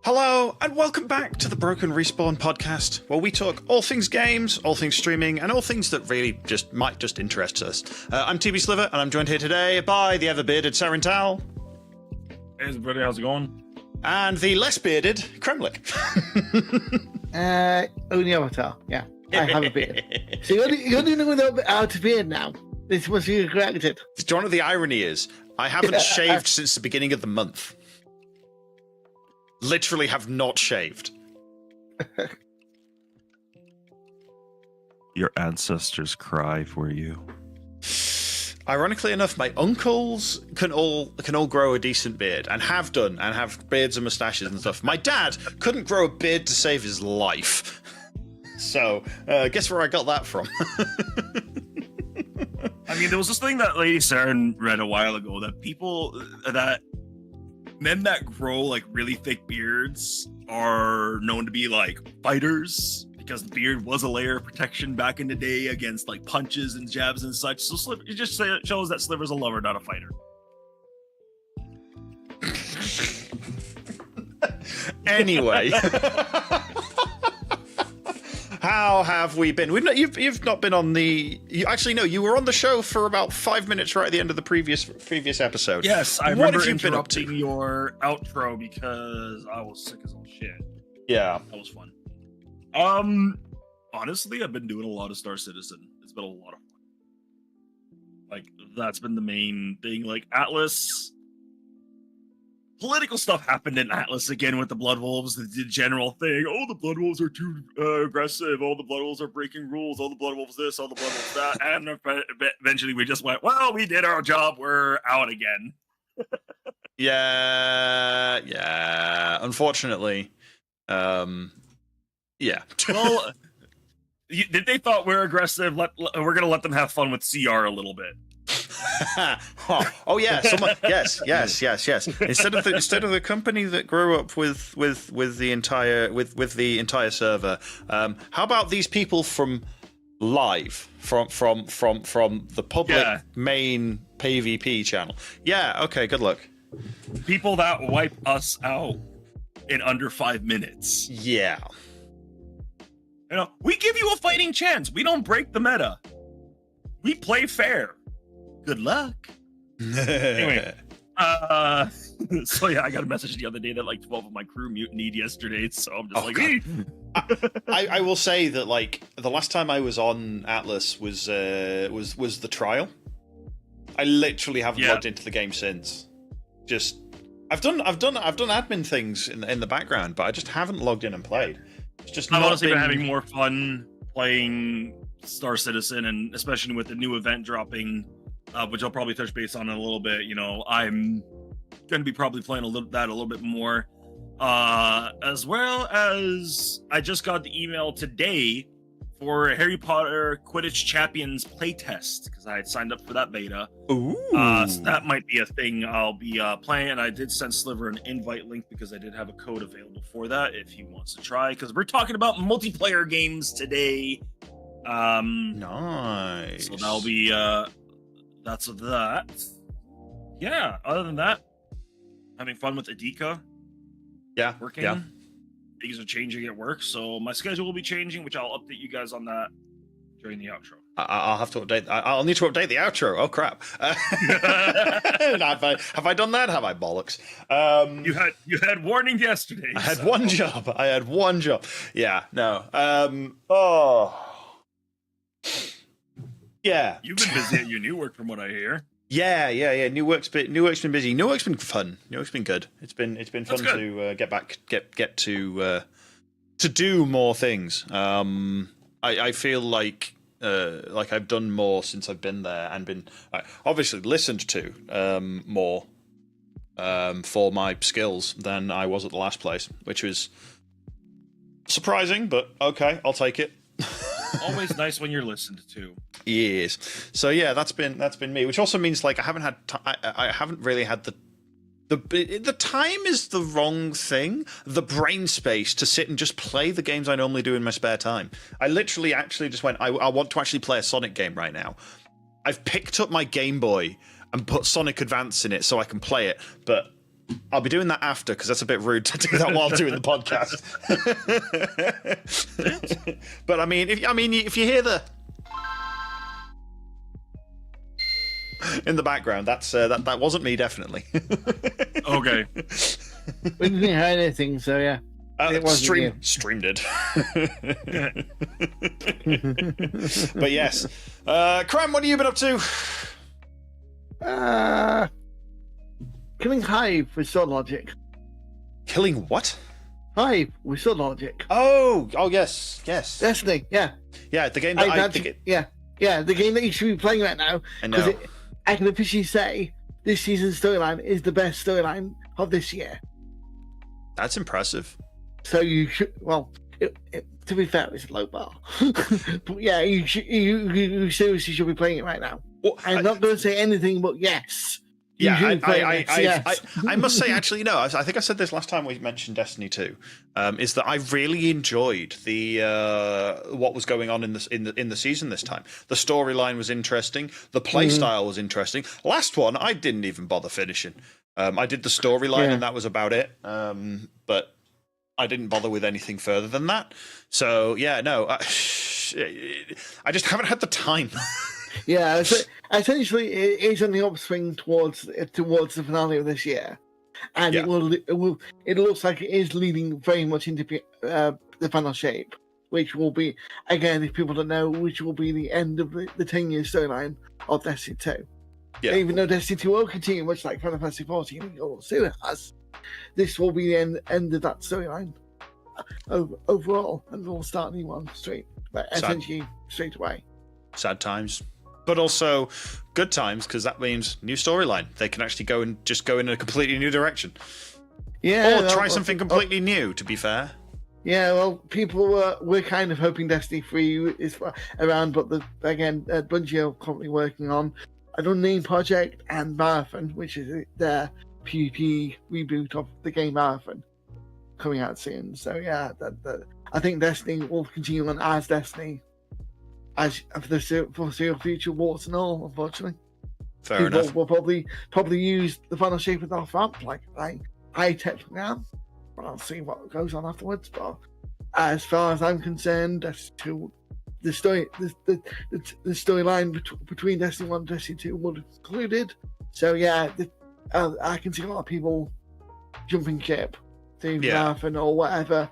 Hello, and welcome back to the Broken Respawn podcast, where we talk all things games, all things streaming, and all things that really might just interest us. I'm TBSliver, and I'm joined here today by the ever-bearded SarinTal. Hey everybody, how's it going? And the less bearded Kremlik. Only avatar, yeah. I have a beard. So you're doing it without a beard now. This must be corrected. Do you know what the irony is? I haven't shaved since the beginning of the month. Literally have not shaved. Your ancestors cry for you. Ironically enough, my uncles can all grow a decent beard and have done, and have beards and mustaches and stuff. My dad couldn't grow a beard to save his life. So, guess where I got that from? I mean, there was this thing that Lady Saren read a while ago that men that grow like really thick beards are known to be like fighters because the beard was a layer of protection back in the day against like punches and jabs and such. So Sliver, it just shows that Sliver's a lover, not a fighter. Anyway. How have we been? You've not been on the... You were on the show for about 5 minutes right at the end of the previous episode. Yes, I what remember have you been up to? interrupting your outro because I was sick as all shit. Yeah. That was fun. Honestly, I've been doing a lot of Star Citizen. It's been a lot of fun. Like, that's been the main thing. Like, Atlas... Political stuff happened in Atlas again with the Blood Wolves, the general thing. Oh, the Blood Wolves are too aggressive. Oh, the Blood Wolves are breaking rules. Oh, the Blood Wolves this. Oh, the Blood Wolves that. And eventually we just went, well, we did our job. We're out again. Yeah. Unfortunately. Yeah. Well, they thought we're aggressive. We're going to let them have fun with CR a little bit. Oh yeah, yes. Instead of the company that grew up with the entire server, how about these people from Live from the public main PvP channel? Yeah, okay, good luck. People that wipe us out in under 5 minutes. Yeah. You know, we give you a fighting chance. We don't break the meta. We play fair. Good luck. Anyway, so yeah, I got a message the other day that like 12 of my crew mutinied yesterday, so I'm just I will say that like the last time I was on Atlas was the trial. I literally haven't logged into the game since. Just I've done admin things in the background, but I just haven't logged in and played. It's just I've honestly been having more fun playing Star Citizen, and especially with the new event dropping. Which I'll probably touch base on in a little bit. You know, I'm going to be probably playing a little bit more. As well as I just got the email today for Harry Potter Quidditch Champions playtest because I had signed up for that beta. Ooh. So that might be a thing I'll be playing. And I did send Sliver an invite link because I did have a code available for that if he wants to try. Because we're talking about multiplayer games today. Nice. So that'll be... That's that. Yeah, other than that, having fun with Adika. Yeah, working. Yeah. Things are changing at work, so my schedule will be changing, which I'll update you guys on that during the outro. I'll have to update. I'll need to update the outro. Oh crap! Have I done that? Have I bollocks? You had warning yesterday. I had one job. Yeah. No. Oh. Yeah. You've been busy at your new work, from what I hear. Yeah. New work's been busy. New work's been fun. New work's been good. It's been fun to get to do more things. I feel like I've done more since I've been there and been obviously listened to more for my skills than I was at the last place, which was surprising, but okay, I'll take it. Always nice when you're listened to. Yes. So yeah, that's been me, which also means like I haven't really had the time is the wrong thing, the brain space to sit and just play the games I normally do in my spare time. I literally actually just went, I want to actually play a Sonic game right now. I've picked up my Game Boy and put Sonic Advance in it so I can play it, but I'll be doing that after because that's a bit rude to do that while doing the podcast. But I mean, if you hear the in the background, that wasn't me, definitely. Okay. We didn't hear anything, so yeah. Stream did. But yes, Krem, what have you been up to? Killing Hive with Sword Logic. Killing what? Hive with Sword Logic. Oh, yes. Destiny, yeah. Yeah, the game that Yeah, the game that you should be playing right now. I know. I can officially say this season's storyline is the best storyline of this year. That's impressive. So you should, well, to be fair, it's a low bar. But yeah, you seriously should be playing it right now. Well, I'm not going to say anything but yes. Yeah, I must say, actually, no. I think I said this last time we mentioned Destiny 2. Is that I really enjoyed the what was going on in the season this time. The storyline was interesting. The play style was interesting. Last one, I didn't even bother finishing. I did the storyline and that was about it. But I didn't bother with anything further than that. So yeah, no, I just haven't had the time. Yeah, so essentially, it is on the upswing towards the finale of this year, and it looks like it is leading very much into the final shape, which will be, again, if people don't know, which will be the end of the 10-year storyline of Destiny 2. Yeah. Even though Destiny 2 will continue, much like Final Fantasy 14 and all soon has, this will be the end of that storyline overall, and we'll start a new one straight away. Sad times. But also good times, because that means new storyline. They can actually go in a completely new direction. Yeah. Or try something completely new, to be fair. Yeah, well, people were kind of hoping Destiny 3 is around, but Bungie are currently working on an unnamed project and Marathon, which is their PvP reboot of the game Marathon, coming out soon. So yeah, I think Destiny will continue on as Destiny. As for the foreseeable future, warts and all, unfortunately. Fair enough. People will probably use the final shape of the ramp like I technically am, but I'll see what goes on afterwards. But as far as I'm concerned, the storyline between Destiny 1 and Destiny 2 will be concluded. So yeah, I can see a lot of people jumping ship to Marathon or whatever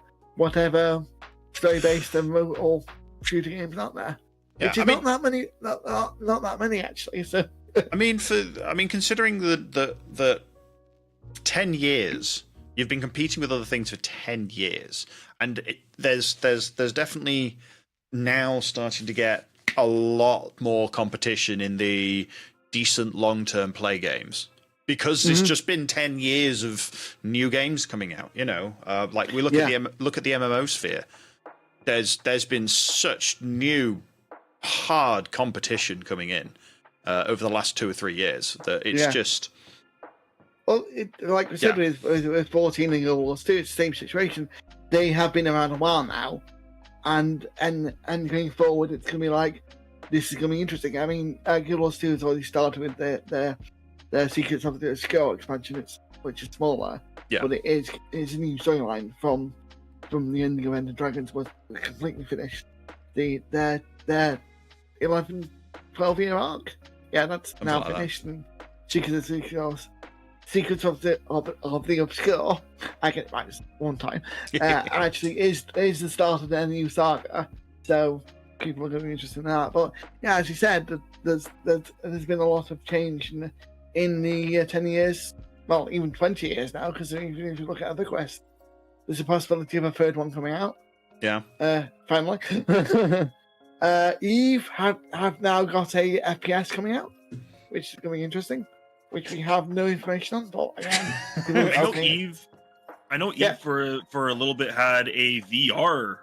story-based and or shooting games out there. Yeah, Which is not that many actually. So I mean, considering the 10 years you've been competing with other things for 10 years, and there's definitely now starting to get a lot more competition in the decent long-term play games. Because it's just been 10 years of new games coming out, like we look at the MMO sphere. There's been such new hard competition coming in over the last 2 or 3 years that it's just. Well, like we said with 14 and Guild Wars 2, it's the same situation. They have been around a while now, and going forward, it's going to be like this is going to be interesting. I mean, Guild Wars 2 has already started with their Secrets of the Skull expansion, which is smaller, but it is a new storyline from the ending of End of Dragons was completely finished. Their 11, 12-year arc, that's something now like finished. That. And Secrets of the Obscure, I get it right one time, actually is the start of their new saga. So people are going to be interested in that. But yeah, as you said, there's been a lot of change in the 10 years, well, even 20 years now, because if you look at other quests, there's a possibility of a third one coming out. Yeah. Finally. Eve have now got a FPS coming out, which is going to be interesting, which we have no information on. But again, I know Eve for a little bit had a VR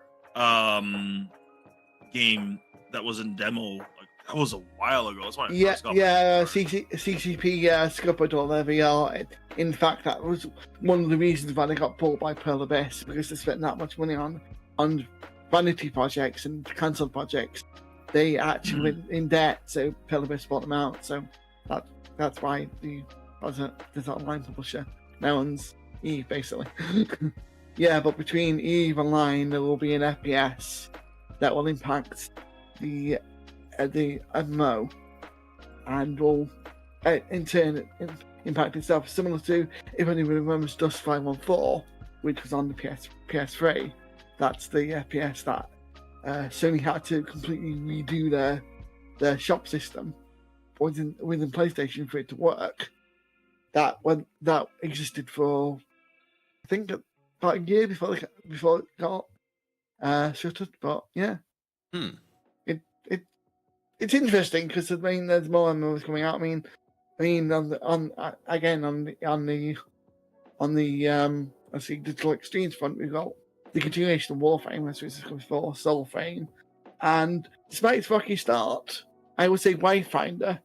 game that was in demo. Like, that was a while ago. That's when I first got CCP scuppered all their VR. In fact, that was one of the reasons why they got bought by Pearl Abyss, because they spent that much money on vanity projects and cancelled projects. They actually went in debt, so Pearl Abyss bought them out. So that's why there's online publisher now owns Eve, basically. Yeah, but between Eve Online, there will be an FPS that will impact the MMO and will in turn impact itself, similar to, if anyone remembers, Dust 514, which was on the PS3. That's the FPS that Sony had to completely redo their shop system within PlayStation for it to work. That existed for, I think, about a year before it got shuttered. But yeah, it's interesting because there's more MMOs coming out. I mean on the let's see, Digital Extremes front, we've got the continuation of Warframe, as we discussed before, Soulframe, and despite its rocky start, I would say Wayfinder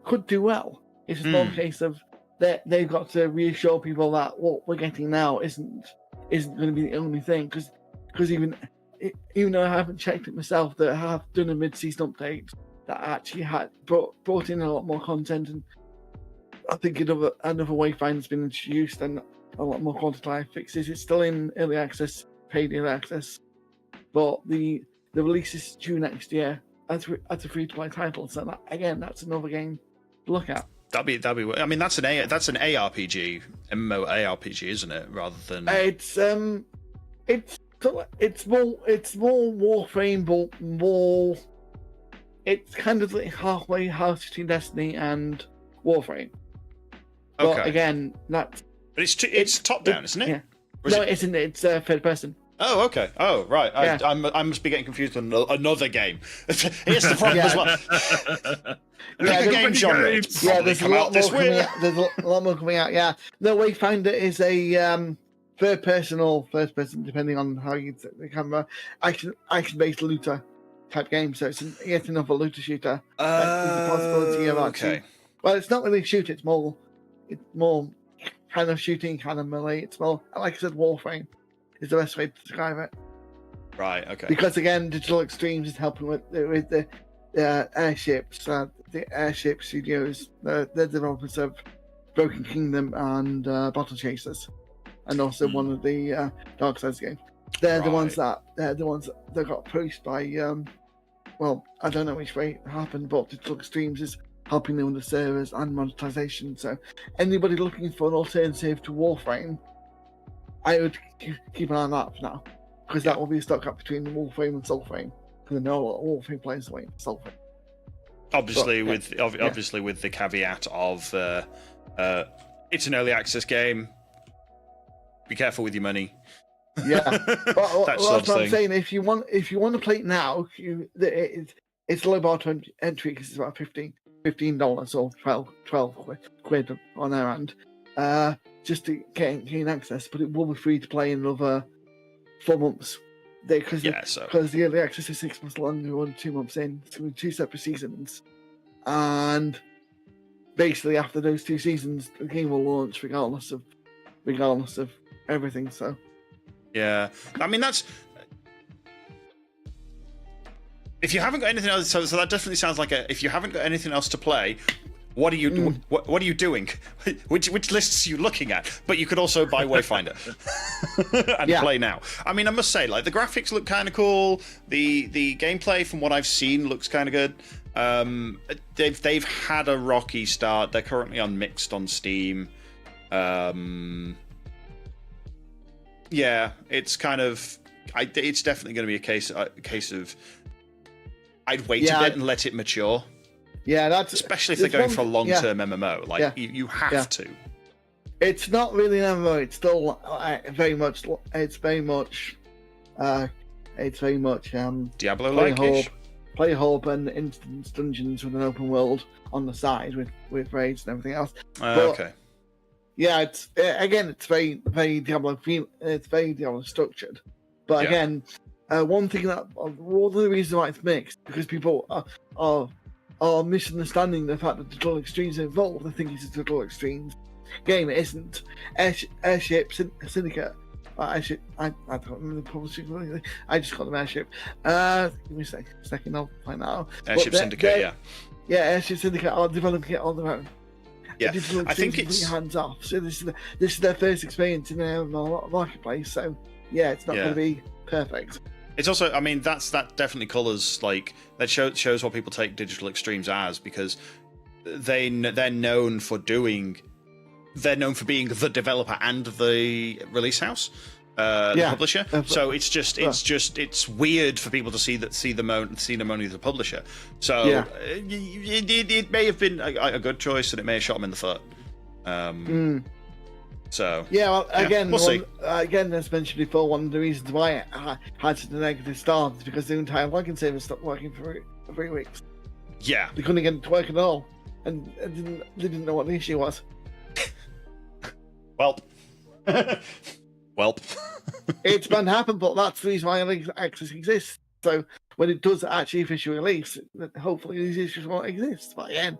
could do well. It's a small case of that they've got to reassure people that what we're getting now isn't going to be the only thing, because even though I haven't checked it myself, that I have done a mid-season update that actually had brought in a lot more content, and I think another Wayfinder's been introduced and a lot more quantity fixes. It's still in early access, paid early access, but the release is due next year as a free-to-play title. So that's another game to look at. That'd be. I mean, that's an ARPG, MMO ARPG, isn't it? Rather than it's more Warframe, but more. It's kind of like halfway house between Destiny and Warframe. But again, that's. But it's top down, isn't it? Yeah. No, it isn't. It's third person. Oh, okay. Oh, right. Yeah. I must be getting confused with another game. Here's the problem as well. Yeah, game genre. Yeah, there's a lot more coming out. There's a lot more coming out. Yeah, the Wayfinder is a third person or first person, depending on how you set the camera, action-based looter type game. So it's yet another looter shooter. There's a possibility of actually. Okay. Well, it's not really shoot. It's more kind of shooting, kind of melee. It's more, like I said, Warframe is the best way to describe it. Right. Okay. Because again, Digital Extremes is helping with the airships, the airship studios, the developers of Broken Kingdom and Battle Chasers, and also one of the Dark Souls games. They're the ones that got pushed by. Well, I don't know which way it happened, but Digital Extremes is helping them with the servers and monetization. So anybody looking for an alternative to Warframe, I would keep an eye on that for now, because that will be stuck up between Warframe and Soulframe. Because I know a lot of Warframe players are waiting for Soulframe. Obviously, with the caveat of it's an early access game. Be careful with your money. Yeah, but that's what I'm saying. If you want to play it now, it's low bar to entry because it's about $15 or 12 quid on their end, just to gain access. But it will be free to play in another 4 months. Because the early access is 6 months long, we're 2 months in. It's going to be 2 separate seasons, and basically after those 2 seasons, the game will launch regardless of everything. So. Yeah, I mean that's. If you haven't got anything else, so that definitely sounds like if you haven't got anything else to play, what are you what are you doing? Which lists are you looking at? But you could also buy Wayfinder and play now. I mean, I must say, like the graphics look kind of cool. The gameplay, from what I've seen, looks kind of good. They've had a rocky start. They're currently on mixed on Steam. Yeah, it's kind of. It's definitely going to be a case of. I'd wait a bit and let it mature. Yeah, that's especially if they're going for a long-term MMO. Like you have to. It's not really an MMO. It's still very much. Diablo-like-ish. Play hub and instance dungeons with an open world on the side with raids and everything else. Okay. Yeah, it's very Diablo it's very Diablo structured. But again, one of the reasons why it's mixed because people are misunderstanding the fact that Digital Extremes are involved. They think it's a Digital Extremes game. It isn't. Airship Syndicate. I don't remember the publishing. I just call them Airship. Give me a second, I'll find that out. Airship Syndicate, yeah, Airship Syndicate are developing it on their own. Yeah, I think it's hands off. So this is their first experience in their marketplace. So yeah, it's not going to be perfect. It's also, I mean, that definitely colours like that shows what people take Digital Extremes as because they're known for being the developer and the release house, the publisher. So it's weird for people to see them only as a publisher. So it may have been a good choice, and it may have shot them in the foot. So again, we'll see. Again, as mentioned before, one of the reasons why it had such a negative start is because the entire login server stopped working for 3 weeks. Yeah, they couldn't get it to work at all, and they didn't know what the issue was. Welp. It's bound to happen, but that's the reason why early access exists. So when it does actually officially release, hopefully these issues won't exist. But again,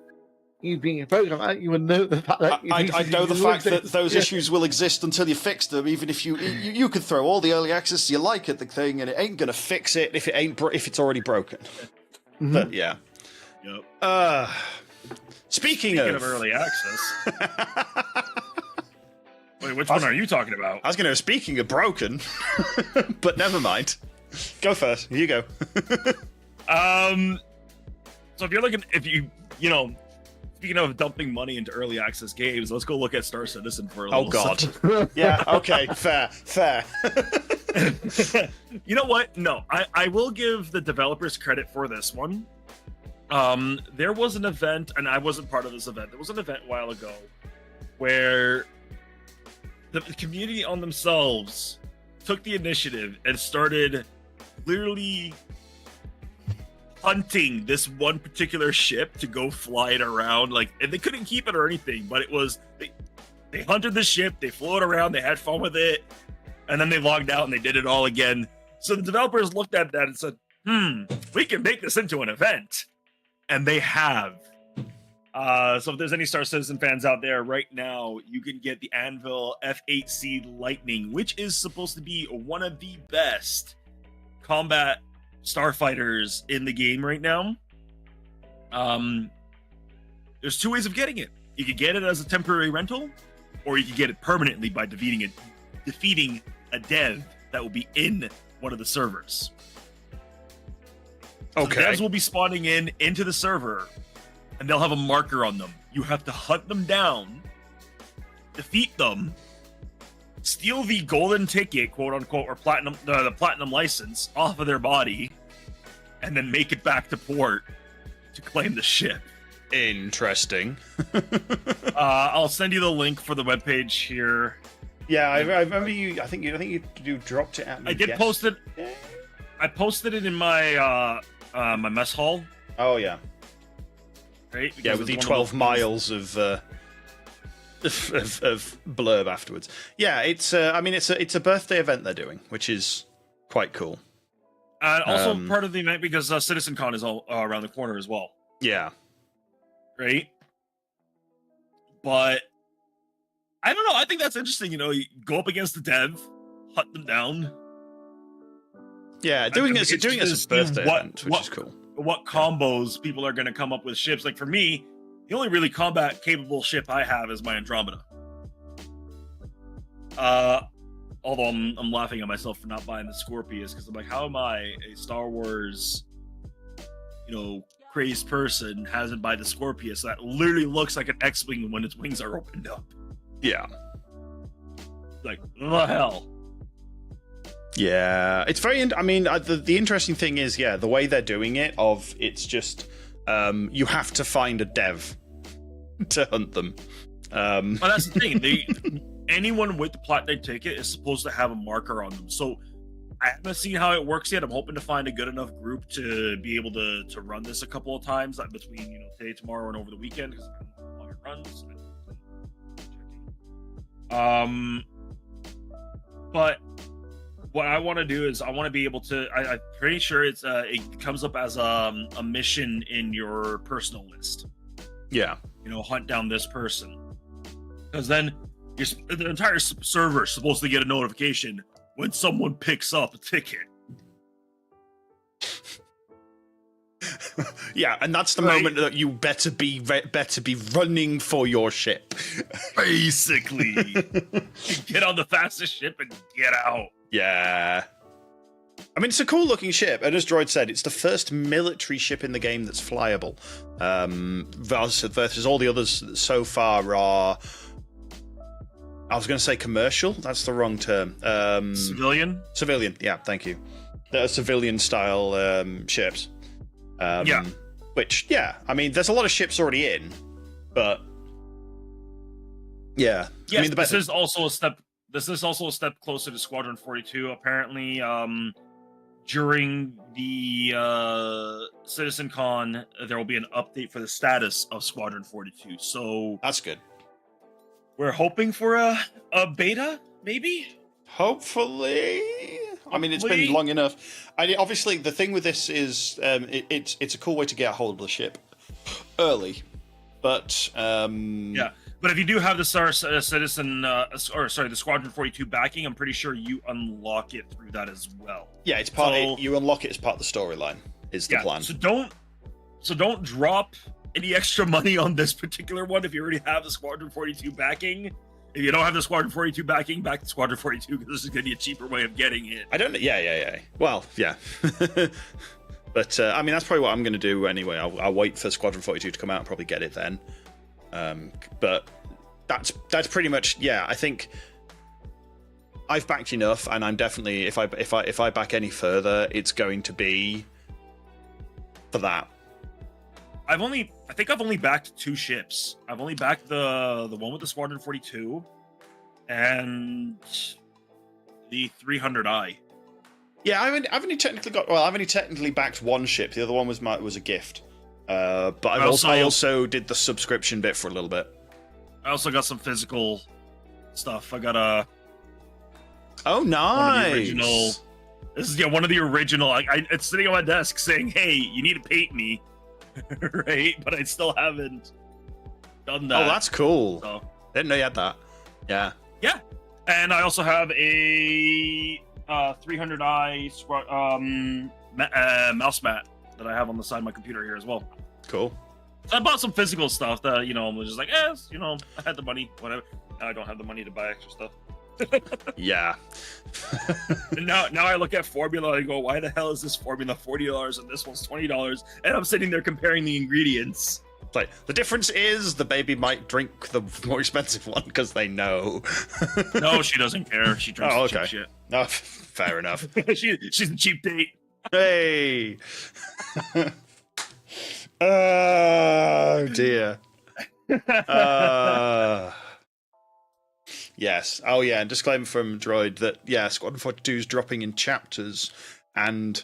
you being a programmer, you would know the fact that I know the fact that those issues will exist until you fix them. Even if you could throw all the early access you like at the thing, and it ain't gonna fix it if it's already broken. Mm-hmm. But yeah. Yep. Speaking of early access. Wait, which one are you talking about? I was going to. Speaking of broken, but never mind. Go first. You go. So if speaking of dumping money into early access games, let's go look at Star Citizen for a little. Oh God. Yeah. Okay. Fair. You know what? No, I will give the developers credit for this one. There was an event, and I wasn't part of this event. There was an event a while ago where the community on themselves took the initiative and started literally hunting this one particular ship to go fly it around. And they couldn't keep it or anything, but it was they hunted the ship, they flew it around, they had fun with it, and then they logged out and they did it all again. So the developers looked at that and said, we can make this into an event. And they have. So if there's any Star Citizen fans out there right now, you can get the Anvil F8C Lightning, which is supposed to be one of the best combat starfighters in the game right now. There's 2 ways of getting it. You could get it as a temporary rental, or you could get it permanently by defeating a dev that will be in one of the servers. So okay. Devs will be spawning into the server, and they'll have a marker on them. You have to hunt them down, defeat them, steal the golden ticket, quote unquote, or the platinum license off of their body, and then make it back to port to claim the ship. Interesting. I'll send you the link for the webpage here. Yeah, I remember you. I think you dropped it at me. I did post it. I posted it in my my mess hall. Oh yeah. Right? Yeah, with the 12 miles of blurb afterwards. Yeah, it's it's a birthday event they're doing, which is quite cool. Also part of the event because CitizenCon is all around the corner as well. Yeah. Right? But I don't know. I think that's interesting. You go up against the dev, hunt them down. Yeah, doing it as a birthday event, which is cool. What combos people are going to come up with ships. Like for me, the only really combat capable ship I have is my Andromeda. Although I'm laughing at myself for not buying the Scorpius because I'm like, how am I a Star Wars, crazed person hasn't buy the Scorpius that literally looks like an X-wing when its wings are opened up? Yeah. Like, what the hell? Yeah, it's very. I mean, the interesting thing is, yeah, the way they're doing it. It's just you have to find a dev to hunt them. But that's the thing. Anyone with the platinum ticket is supposed to have a marker on them. So I haven't seen how it works yet. I'm hoping to find a good enough group to be able to run this a couple of times, like between today, tomorrow, and over the weekend, because how long it runs. But what I want to do is I want to be able to. I'm pretty sure it comes up as a mission in your personal list. Yeah. Hunt down this person, because then the entire server is supposed to get a notification when someone picks up a ticket. Yeah, and that's the moment that you better be running for your ship. Basically, get on the fastest ship and get out. Yeah. I mean, it's a cool looking ship, and as Droid said, it's the first military ship in the game that's flyable. Versus all the others so far are, I was going to say commercial. That's the wrong term. Civilian? Civilian, yeah, thank you. They're civilian style ships. Yeah. Which, yeah, I mean, there's a lot of ships already in, but yeah. Yes, I mean, this is also a step. This is also a step closer to Squadron 42. Apparently, during the Citizen Con, there will be an update for the status of Squadron 42. So that's good. We're hoping for a beta, maybe? Hopefully. I mean, it's been long enough. Obviously, the thing with this is it's a cool way to get a hold of the ship early. But yeah. But if you do have the the Squadron 42 backing, I'm pretty sure you unlock it through that as well. Yeah, it's part. You unlock it as part of the storyline. Is the plan. So don't drop any extra money on this particular one if you already have the Squadron 42 backing. If you don't have the Squadron 42 backing, back to Squadron 42 because this is going to be a cheaper way of getting it. I don't. Yeah. Well, yeah. But I mean, that's probably what I'm going to do anyway. I'll wait for Squadron 42 to come out and probably get it then. But that's pretty much, yeah. I think I've backed enough, and I'm definitely if I back any further, it's going to be for that. I think I've only backed 2 ships. I've only backed the one with the Squadron 42 and the 300i. Yeah, I've only technically backed 1 ship. The other one was a gift. But I also did the subscription bit for a little bit. I also got some physical stuff. I got a. Oh, nice! This is one of the original. It's sitting on my desk saying, "Hey, you need to paint me," right? But I still haven't done that. Oh, that's cool. So. Didn't know you had that. Yeah. Yeah, and I also have a 300i mouse mat that I have on the side of my computer here as well. Cool. So I bought some physical stuff that, I was just like, I had the money, whatever. Now I don't have the money to buy extra stuff. Yeah. And now I look at formula and I go, why the hell is this formula $40 and this one's $20? And I'm sitting there comparing the ingredients. Like, the difference is the baby might drink the more expensive one because they know. No, she doesn't care. She drinks cheap shit. No, fair enough. She's a cheap date. Hey. Oh dear. Yes. Oh yeah. And disclaimer from Droid that Squadron 42 is dropping in chapters and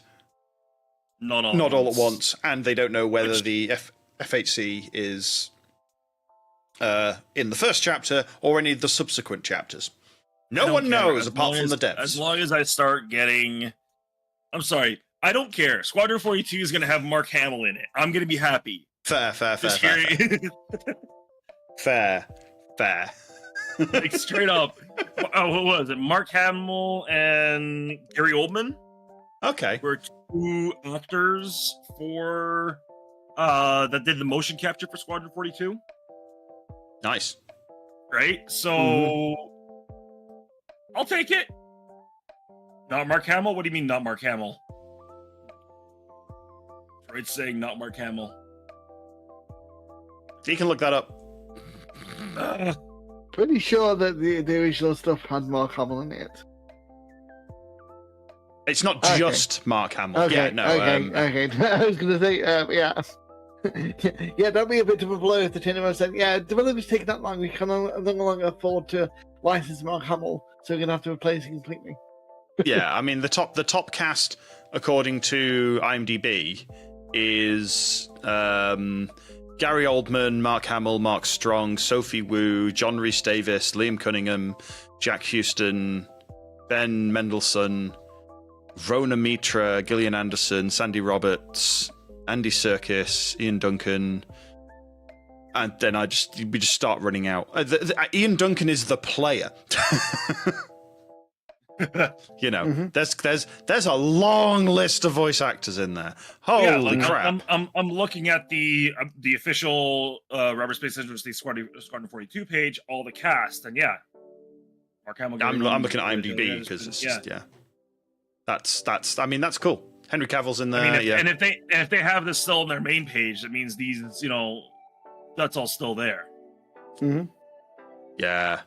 not all at once, and they don't know whether the FHC is in the first chapter or any of the subsequent chapters. No one knows apart from the devs. As long as I start getting, I'm sorry. I don't care. Squadron 42 is going to have Mark Hamill in it. I'm going to be happy. Fair. Like, straight up. What was it? Mark Hamill and Gary Oldman? Okay. Were 2 actors for that did the motion capture for Squadron 42. Nice. Right? So I'll take it. Not Mark Hamill? What do you mean not Mark Hamill? It's saying not Mark Hamill. You can look that up. Pretty sure that the original stuff had Mark Hamill in it. It's not just Mark Hamill. Okay, Yeah, no. okay. I was going to say, yeah. Yeah, that'd be a bit of a blow if the Tinderman said, yeah, developers take that long, we can no longer afford to license Mark Hamill, so we're going to have to replace it completely. Yeah, I mean, the top cast, according to IMDb, is Gary Oldman, Mark Hamill, Mark Strong, Sophie Wu, John Rhys Davis, Liam Cunningham, Jack Houston, Ben Mendelsohn, Rona Mitra, Gillian Anderson, Sandy Roberts, Andy Serkis, Ian Duncan, and then we just start running out. Ian Duncan is the player. You know, there's a long list of voice actors in there. Holy crap! I'm looking at the official Rubber Space Industry Squadron 42 page, all the cast, and yeah, Mark Hamill. I'm looking at IMDb because it's just that's. I mean, that's cool. Henry Cavill's in there. And if they have this still on their main page, that means these, that's all still there. Mm-hmm. Yeah.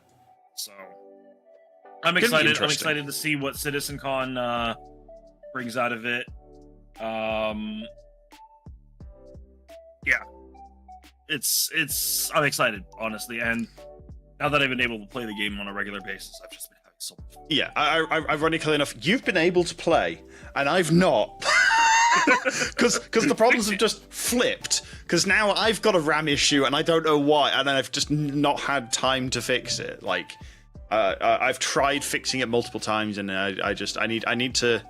So I'm excited. I'm excited to see what CitizenCon brings out of it. Yeah. I'm excited, honestly, and now that I've been able to play the game on a regular basis, I've just been having so much fun. Yeah, ironically enough, you've been able to play, and I've not. Because the problems have just flipped. Because now I've got a RAM issue, and I don't know why, and I've just not had time to fix it. Like, I've tried fixing it multiple times, and I need to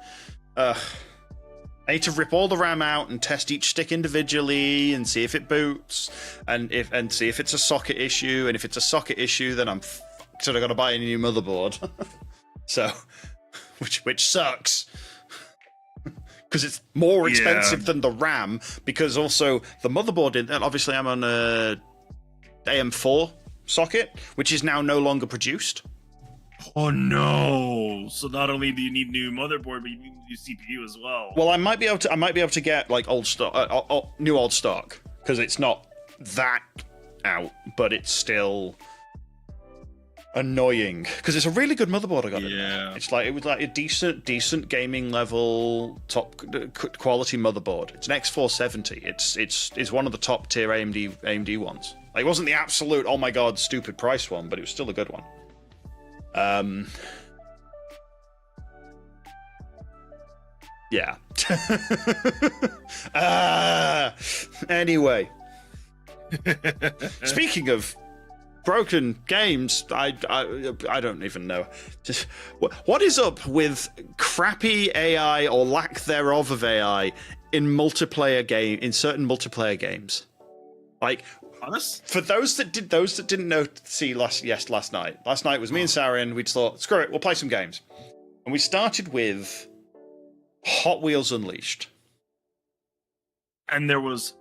rip all the RAM out and test each stick individually and see if it boots, and see if it's a socket issue. And if it's a socket issue, then I'm sort of got to buy a new motherboard. So, which sucks. Because it's more expensive than the RAM, because also the motherboard, and obviously I'm on a AM4 socket, which is now no longer produced. Oh no! So not only do you need new motherboard, but you need new CPU as well. Well, I might be able to get like old stock, new old stock, because it's not that out, but it's still annoying because it's a really good motherboard. I got it. Yeah, it was like a decent gaming level, top quality motherboard. It's an X470. It's one of the top tier AMD ones. Like, it wasn't the absolute oh my god stupid price one, but it was still a good one. Yeah. Anyway, speaking of broken games, I don't even know. Just what is up with crappy AI or lack thereof of AI in certain multiplayer games? Like, honest? For those that didn't see last night. Last night was me and Sarin. We thought, screw it, we'll play some games, and we started with Hot Wheels Unleashed. And there was,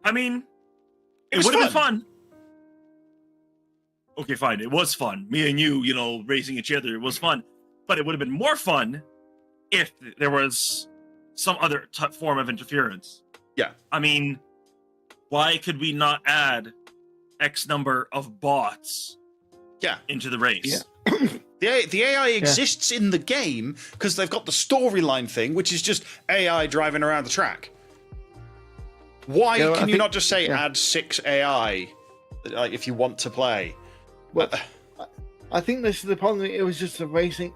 I mean, it would have been fun. Okay, fine. It was fun. Me and you, racing each other. It was fun. But it would have been more fun if there was some other form of interference. Yeah. I mean, why could we not add X number of bots into the race? Yeah. The AI exists in the game because they've got the storyline thing, which is just AI driving around the track. Why can you not just say add 6 AI if you want to play? Well, I think this is the problem. It was just a racing.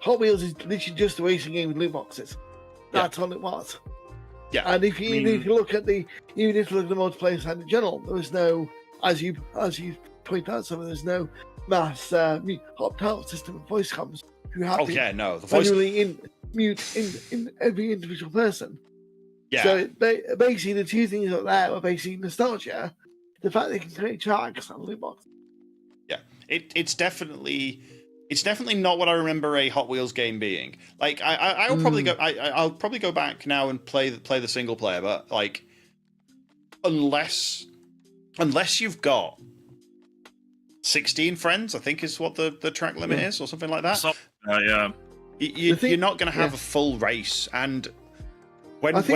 Hot Wheels is literally just a racing game with loot boxes. That's all it was. Yeah. And if you look at the multiplayer side in general, there was no, as you point out, there's no mass opt-out system of voice comms. You have to the voice manually mute in every individual person. Yeah. So basically, the two things up there were basically nostalgia, the fact they can create tracks and loot boxes. Yeah, it's definitely not what I remember a Hot Wheels game being. Like, I'll probably go back now and play the single player, but like, unless you've got 16 friends, I think is what the track limit is, or something like that. Yeah, you're not going to have a full race. And when I was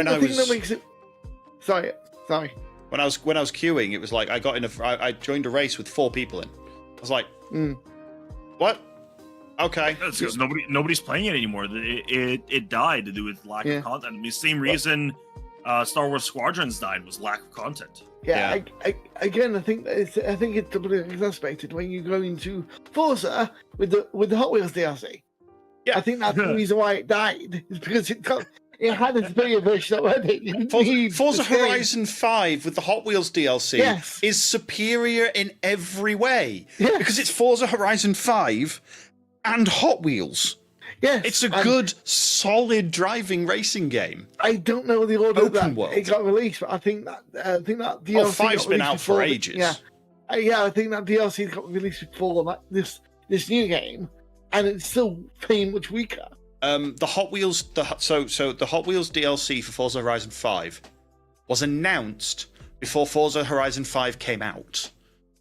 queuing, it was like I joined a race with 4 people in. I was like, what? Okay. That's because nobody's playing it anymore. It died to do with lack of content. I mean, same reason Star Wars Squadrons died was lack of content. Yeah. Again, I think it's doubly exacerbated when you go into Forza with the Hot Wheels DLC. Yeah. I think that's the reason why it died. Is because it had a superior version already. Forza Horizon 5 with the Hot Wheels DLC is superior in every way. Yes. Because it's Forza Horizon 5 and Hot Wheels. Yes. It's a good, solid driving racing game. I don't know the order Open that world. it got released, but I think that DLC 5's been out for ages. I think that DLC got released before this new game, and it's still pretty much weaker. The Hot Wheels, the Hot Wheels DLC for Forza Horizon 5 was announced before Forza Horizon 5 came out,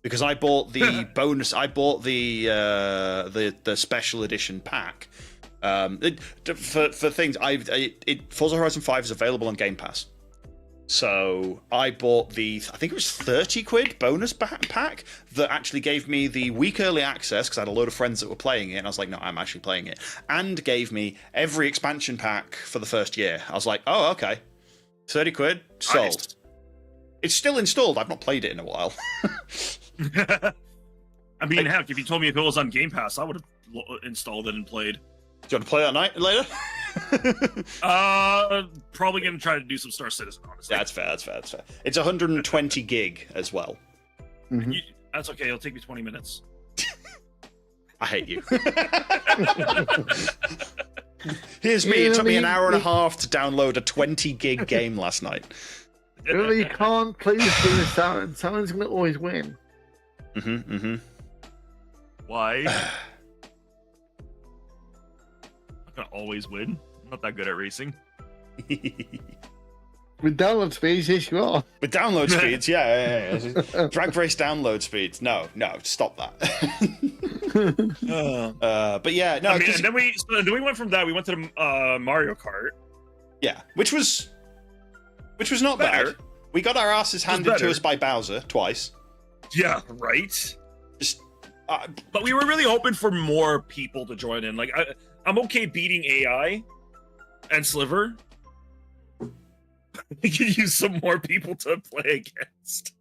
because I bought the bonus. I bought the special edition pack. For things, Forza Horizon 5 is available on Game Pass. So I bought I think it was 30 quid bonus pack that actually gave me the week early access, because I had a load of friends that were playing it, and I was like, no, I'm actually playing it, and gave me every expansion pack for the first year. I was like, oh, okay, 30 quid, sold. Nice. It's still installed. I've not played it in a while. I mean, heck, if you told me if it was on Game Pass, I would have installed it and played. Do you want to play that night later? Probably gonna try to do some Star Citizen, honestly. That's fair. It's 120 gig as well. Mm-hmm. That's okay. It'll take me 20 minutes. I hate you. Here's me. It took me an hour and a half to download a 20 gig game last night. Remember, you can't play this game with Sarin. Sarin's gonna always win. Why? Gonna always win. I'm not that good at racing. With download speeds, yes, you are. With download speeds, yeah. Drag race download speeds. No, stop that. But yeah, no. I mean, and then we went from that. We went to the Mario Kart. Yeah, which was not bad. We got our asses handed to us by Bowser twice. Yeah, right. But we were really hoping for more people to join in. Like, I'm okay beating AI and Sliver. We could use some more people to play against.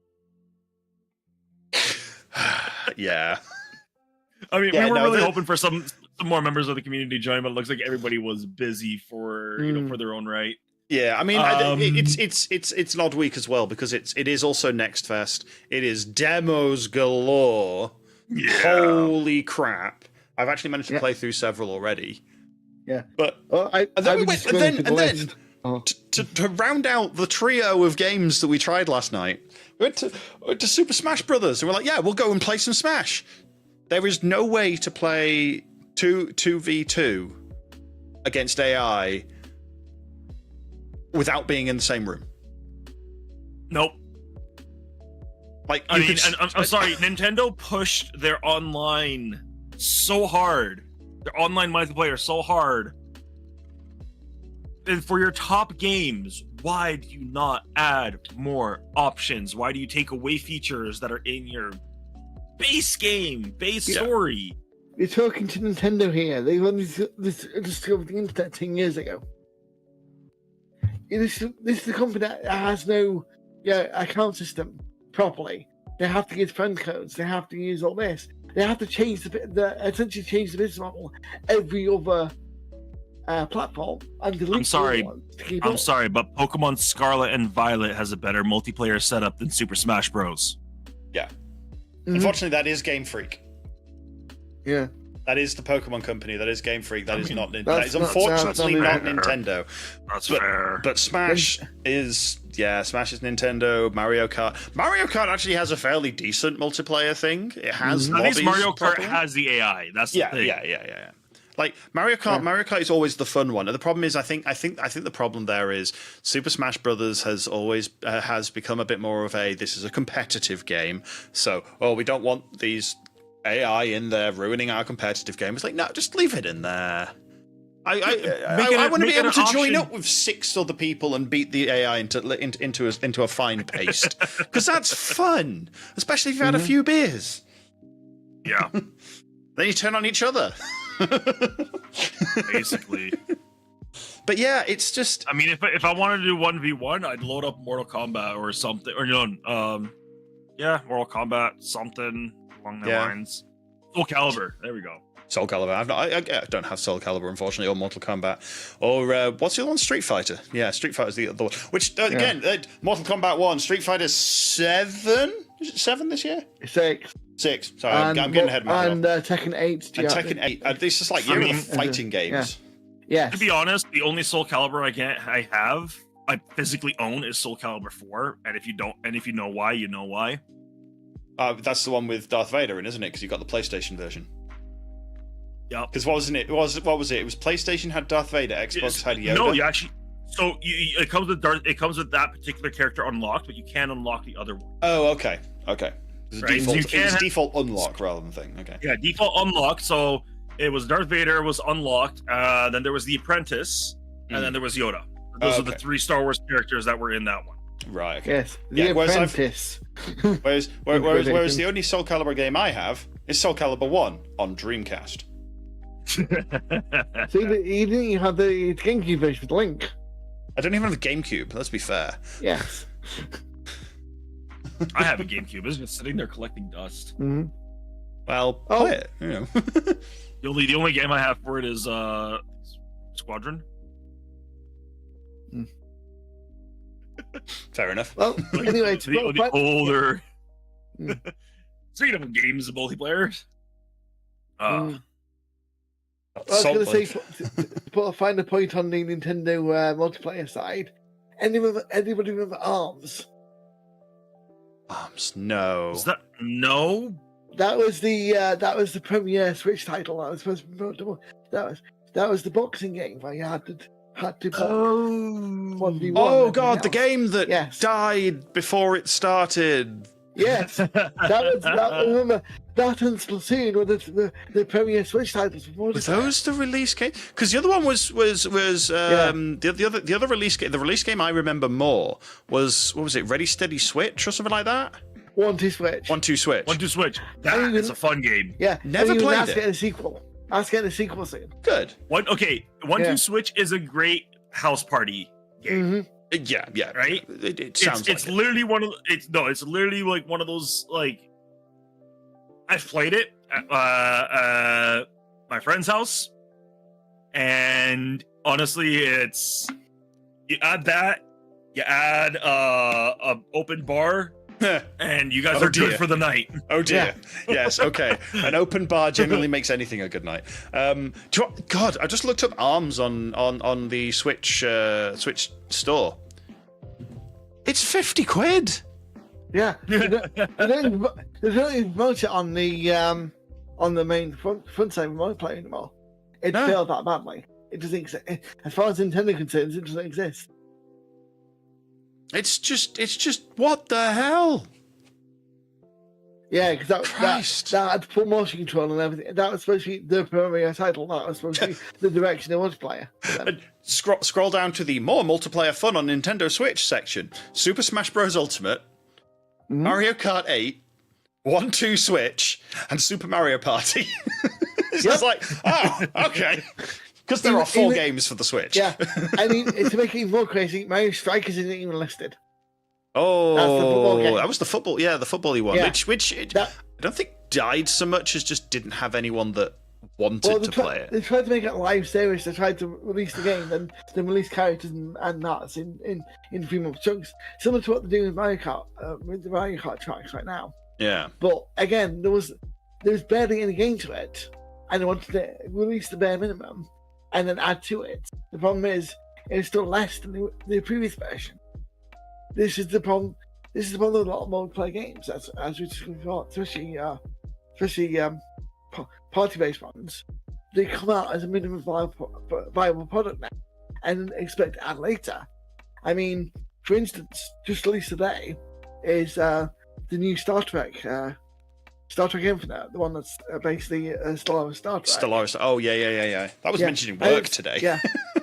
Yeah. I mean, we were really hoping for some more members of the community to join, but it looks like everybody was busy for for their own right. Yeah, I mean, it's an odd week as well, because it is also Next Fest. It is demos galore. Yeah. Holy crap! I've actually managed to play through several already. Yeah, but to round out the trio of games that we tried last night, we went to Super Smash Brothers, and we're like, yeah, we'll go and play some Smash. There is no way to play 2v2 against AI without being in the same room. Nope. Like, I mean, I'm sorry, Nintendo pushed their online so hard, their online multiplayer so hard. And for your top games, why do you not add more options? Why do you take away features that are in your base game, story? You're talking to Nintendo here. They only discovered the internet 10 years ago. This is a company that has no account system properly. They have to get friend codes. They have to use all this. They have to change essentially change the business model every other platform. And I'm sorry, but Pokemon Scarlet and Violet has a better multiplayer setup than Super Smash Bros. Yeah. Mm-hmm. Unfortunately, that is Game Freak. Yeah. That is the Pokemon company. That is Game Freak. That is unfortunately not Nintendo. That's fair. But Smash is Smash is Nintendo. Mario Kart actually has a fairly decent multiplayer thing. It has. At least Mario Kart has the AI. That's the thing. Yeah. Like Mario Kart is always the fun one. And the problem is, I think the problem there is Super Smash Brothers has always has become a bit more of this is a competitive game. So, we don't want these AI in there ruining our competitive game. It's like, no, just leave it in there. I want to be able to join up with 6 other people and beat the AI into a fine paste, because that's fun, especially if you've had a few beers. Yeah. Then you turn on each other. basically. But yeah, it's just. I mean, if I wanted to do 1v1, I'd load up Mortal Kombat or something, or Mortal Kombat, something along the lines. Soul Calibur. There we go. Soul Calibur. I don't have Soul Calibur, unfortunately, or Mortal Kombat. Or what's the other one? Street Fighter. Yeah, Street Fighter's the other one. Which, again, Mortal Kombat 1, Street Fighter 7? Is it 7 this year? 6. 6. Sorry, I'm getting ahead of myself. And Tekken 8. And Tekken 8. It's just like, you're fighting games. Yeah. To be honest, the only Soul Calibur I physically own is Soul Calibur 4, and if you know why, you know why. That's the one with Darth Vader in, isn't it? Because you got the PlayStation version. Yeah. Because what was it? It was PlayStation had Darth Vader, Xbox had Yoda. No, you actually. So it comes with It comes with that particular character unlocked, but you can unlock the other one. Oh, okay. There's a default. It was default unlock rather than thing. Okay. Yeah, default unlock. So it was Darth Vader was unlocked. Then there was the Apprentice, and then there was Yoda. Those are the 3 Star Wars characters that were in that one. Right. Okay. Yes. The Apprentice. Whereas the only Soul Calibur game I have is Soul Calibur 1 on Dreamcast. So you have the GameCube version with Link. I don't even have a GameCube. Let's be fair. Yes. I have a GameCube. It's just sitting there collecting dust. Mm-hmm. Well, play it. You know. The only game I have for it is Squadron. Fair enough. Well, anyway, the older. Speaking of games and multiplayer. I was going to say, to put a finer point on the Nintendo multiplayer side, anybody remember ARMS? ARMS, no. Is that no? That was the premier Switch title. That was supposed to be, that was the boxing game where you had to box. Oh God, the game that died before it started. Yes, remember that and Splatoon were the premier Switch titles. Were those the release game? Because the other one was the other release game. The release game I remember more was, what was it? Ready Steady Switch or something like that. 1-2 Switch. 1-2 Switch. 1-2 Switch. That is a fun game. Yeah, never played it. Get a sequel. Ask get a sequel soon. Good. 1-2 Switch is a great house party game. Mm-hmm. Yeah. Right? It sounds. It's literally one of. It's literally like one of those like. I've played it at my friend's house, and honestly, it's you add a open bar. And you guys are good for the night. Oh dear. Yeah. Yes. Okay. An open bar generally makes anything a good night. God, I just looked up ARMS on the Switch store. It's £50. Yeah. They don't even promote it on the main front side remote play anymore. It failed that badly. It doesn't exist. As far as Nintendo concerns, it doesn't exist. It's just what the hell? Yeah, because that had full motion control and everything. That was supposed to be the premier title. That was supposed to be the direction of multiplayer. Scroll down to the more multiplayer fun on Nintendo Switch section. Super Smash Bros. Ultimate, Mario Kart 8, 1-2 Switch, and Super Mario Party. It's just like, oh, okay. Because there are 4 games for the Switch. Yeah, I mean, to make it even more crazy, Mario Strikers isn't even listed. Oh, that's the football game. That was the football. Yeah, the football-y one, which I don't think died so much as just didn't have anyone that wanted to play it. They tried to make it a live series. They tried to release the game, then release characters and that in 3 month chunks, similar to what they're doing with Mario Kart, with the Mario Kart tracks right now. Yeah, but again, there was barely any game to it, and they wanted to release the bare minimum and then add to it. The problem is, it's still less than the previous version. This is the problem. This is the problem with a lot of multiplayer games, as we discussed before, especially party-based ones. They come out as a minimum viable product now, and expect to add later. I mean, for instance, just released today is the new Star Trek Infinite, the one that's basically Stellaris Star Trek. Stellaris. Oh yeah. That was mentioned in work today. Yeah,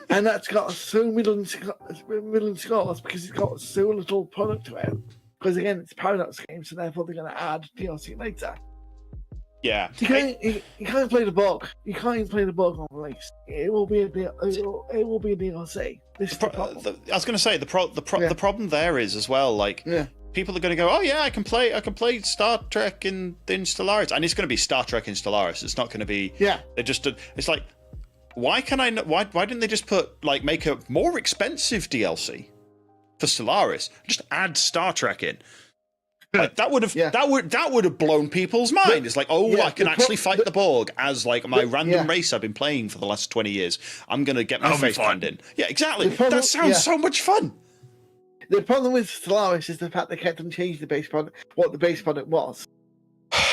and that's got so middling scores because it's got so little product to it. Because again, it's a Paradox game, so therefore they're going to add DLC later. Yeah. You can't play the book. You can't even play the book on release. It will be a DLC. This is the problem. I was going to say the problem there is as well. Like people are going to go, oh yeah, I can play Star Trek in Stellaris, and it's going to be Star Trek in Stellaris. It's not going to be. Yeah. It's like, why didn't they just make a more expensive DLC for Stellaris? Just add Star Trek in. Like that would have blown people's mind. It's like, I can actually fight the Borg as like my random race I've been playing for the last 20 years. I'm gonna get my face panned in. Yeah, exactly. That sounds so much fun. The problem with Stellaris is the fact they kept on changing the base product, what the base product was.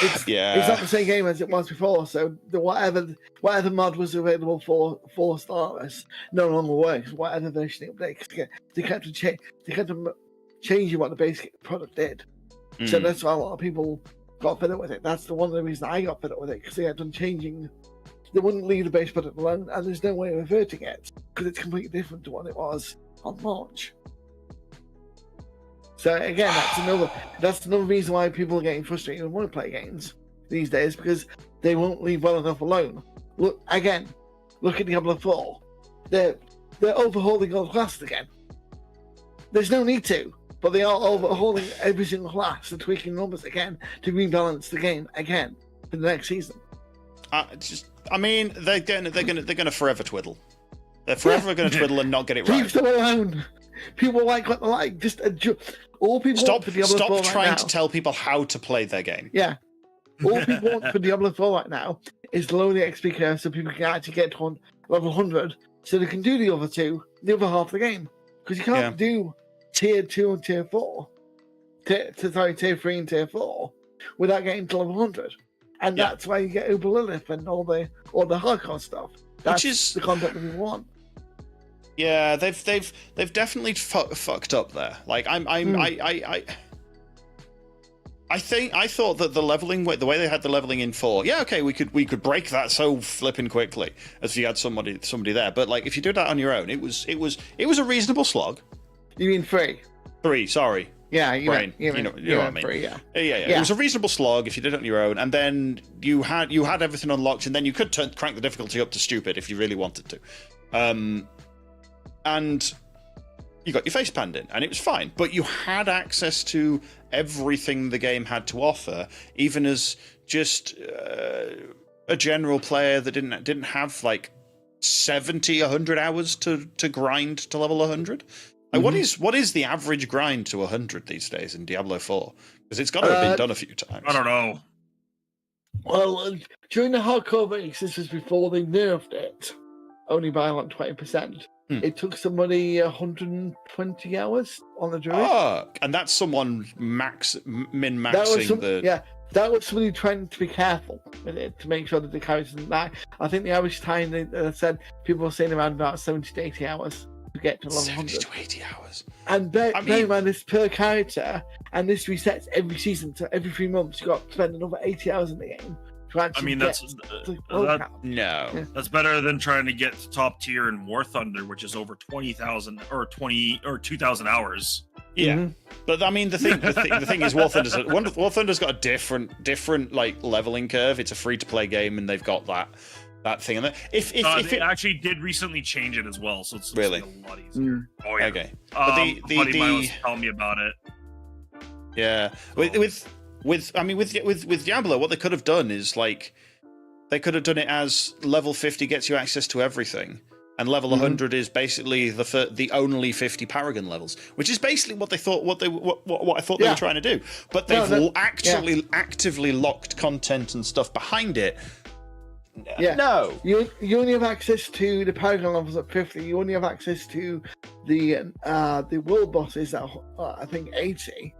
It's not the same game as it was before. So whatever mod was available for Stellaris no longer works. Whatever version it updates, they kept on changing what the base product did. So that's why a lot of people got fed up with it. That's one of the reasons I got fed up with it, because they had done changing. They wouldn't leave the base product alone, and there's no way of reverting it, because it's completely different to what it was on launch. So again, that's another reason why people are getting frustrated and want to play games these days, because they won't leave well enough alone. Look at Diablo 4. They're overhauling all the classes again. There's no need to. But they are overhauling every single class and tweaking numbers again to rebalance the game again for the next season. They're gonna forever twiddle. They're forever going to twiddle and not get it right. Leave them alone. People like what they like. Just all people stop want for Diablo 4 trying right to tell people how to play their game. Yeah, all people want for Diablo 4 right now is lower the XP curve so people can actually get to level 100, so they can do the other half of the game, because you can't do Tier 2 and Tier 4, Tier 3 and Tier 4, without getting to level 100. And that's why you get Uber Lilith and all the hardcore stuff. That's the content that we want. Yeah, they've definitely fucked up there. Like I thought that the leveling, the way they had the leveling in 4, we could break that so flipping quickly as if you had somebody there. But like if you did that on your own, it was a reasonable slog. You mean 3? 3, sorry. Yeah, you know what I mean. 3, yeah. It was a reasonable slog if you did it on your own, and then you had everything unlocked, and then you could crank the difficulty up to stupid if you really wanted to. And you got your face panned in, and it was fine. But you had access to everything the game had to offer, even as just a general player that didn't have like 70, 100 hours to grind to level 100. Like, what is the average grind to 100 these days in Diablo 4? Because it's got to have been done a few times. I don't know. Well, during the hardcore base, this was before they nerfed it, only by like 20%. It took somebody 120 hours on the druid. Oh, and that's someone min-maxing the... That was somebody trying to be careful with it to make sure that the character doesn't die. I think the average time, they said, people were saying around about 70 to 80 hours to get to level 100. 70 to 80 hours. And bear in mind, this per character, and this resets every season, so every 3 months you've got to spend another 80 hours in the game. That's better than trying to get to top tier in War Thunder, which is over 20,000 or 2,000 hours. Yeah, but I mean the thing is, War Thunder's got a different like leveling curve. It's a free to play game, and they've got that thing. And if they actually did recently change it as well, so it's really a lot easier. Oh yeah. Okay. But buddy mine was telling me about it. Yeah, with Diablo, what they could have done is like they could have done it as level 50 gets you access to everything, and level 100 is basically the only 50 Paragon levels, which is basically what I thought they were trying to do. But they've actively locked content and stuff behind it. Yeah. No, you only have access to the Paragon levels at 50. You only have access to the world bosses at I think 80.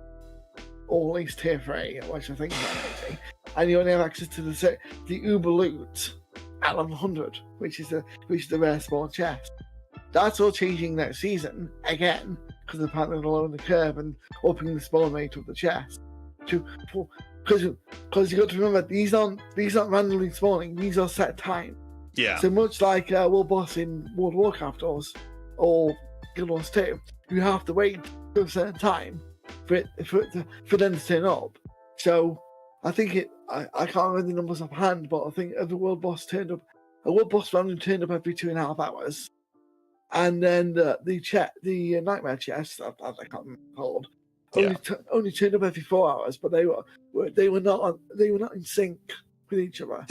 Or at least tier 3, which I think is around 80, and you only have access to the Uber loot at level 100, which is the rare spawn chest. That's all changing next season again, because apparently they're lowering the curve and upping the spawn rate of the chest. Because you got to remember, these aren't randomly spawning; these are set time. Yeah. So much like World Boss in World of Warcraft or Guild Wars 2, you have to wait for a certain time for them to turn up. So I think I can't remember the numbers offhand, but I think a world boss random turned up every 2.5 hours, and then the nightmare chest, I can't remember called, only turned up every 4 hours, but they were not in sync with each other.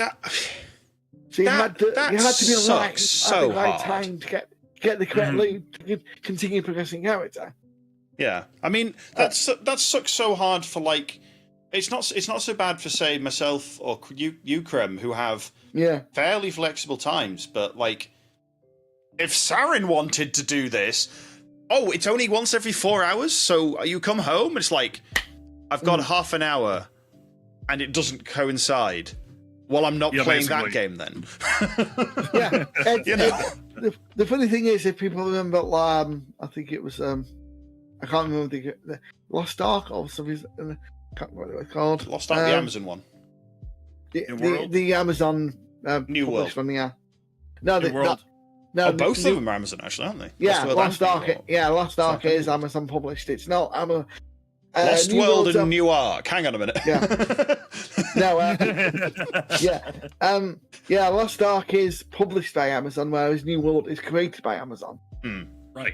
So you had to be online at the right time to get the correct loot to continue progressing character. Yeah, I mean that sucks so hard for like. It's not so bad for say myself or you Krem, who have fairly flexible times, but like if Sarin wanted to do this, it's only once every 4 hours, so you come home and it's like I've got half an hour and it doesn't coincide. Well, I'm not playing that game then. The funny thing is, if people remember, I think it was I can't remember the Lost Ark or something. I can't remember what it was called. Lost Ark, the Amazon one. The Amazon New World one, yeah. New World. Both of them are Amazon, actually, aren't they? Yeah, Lost Ark. Lost Ark is Amazon published. It's not Amazon. Lost World and New Ark. Hang on a minute. Lost Ark is published by Amazon, whereas New World is created by Amazon. Right.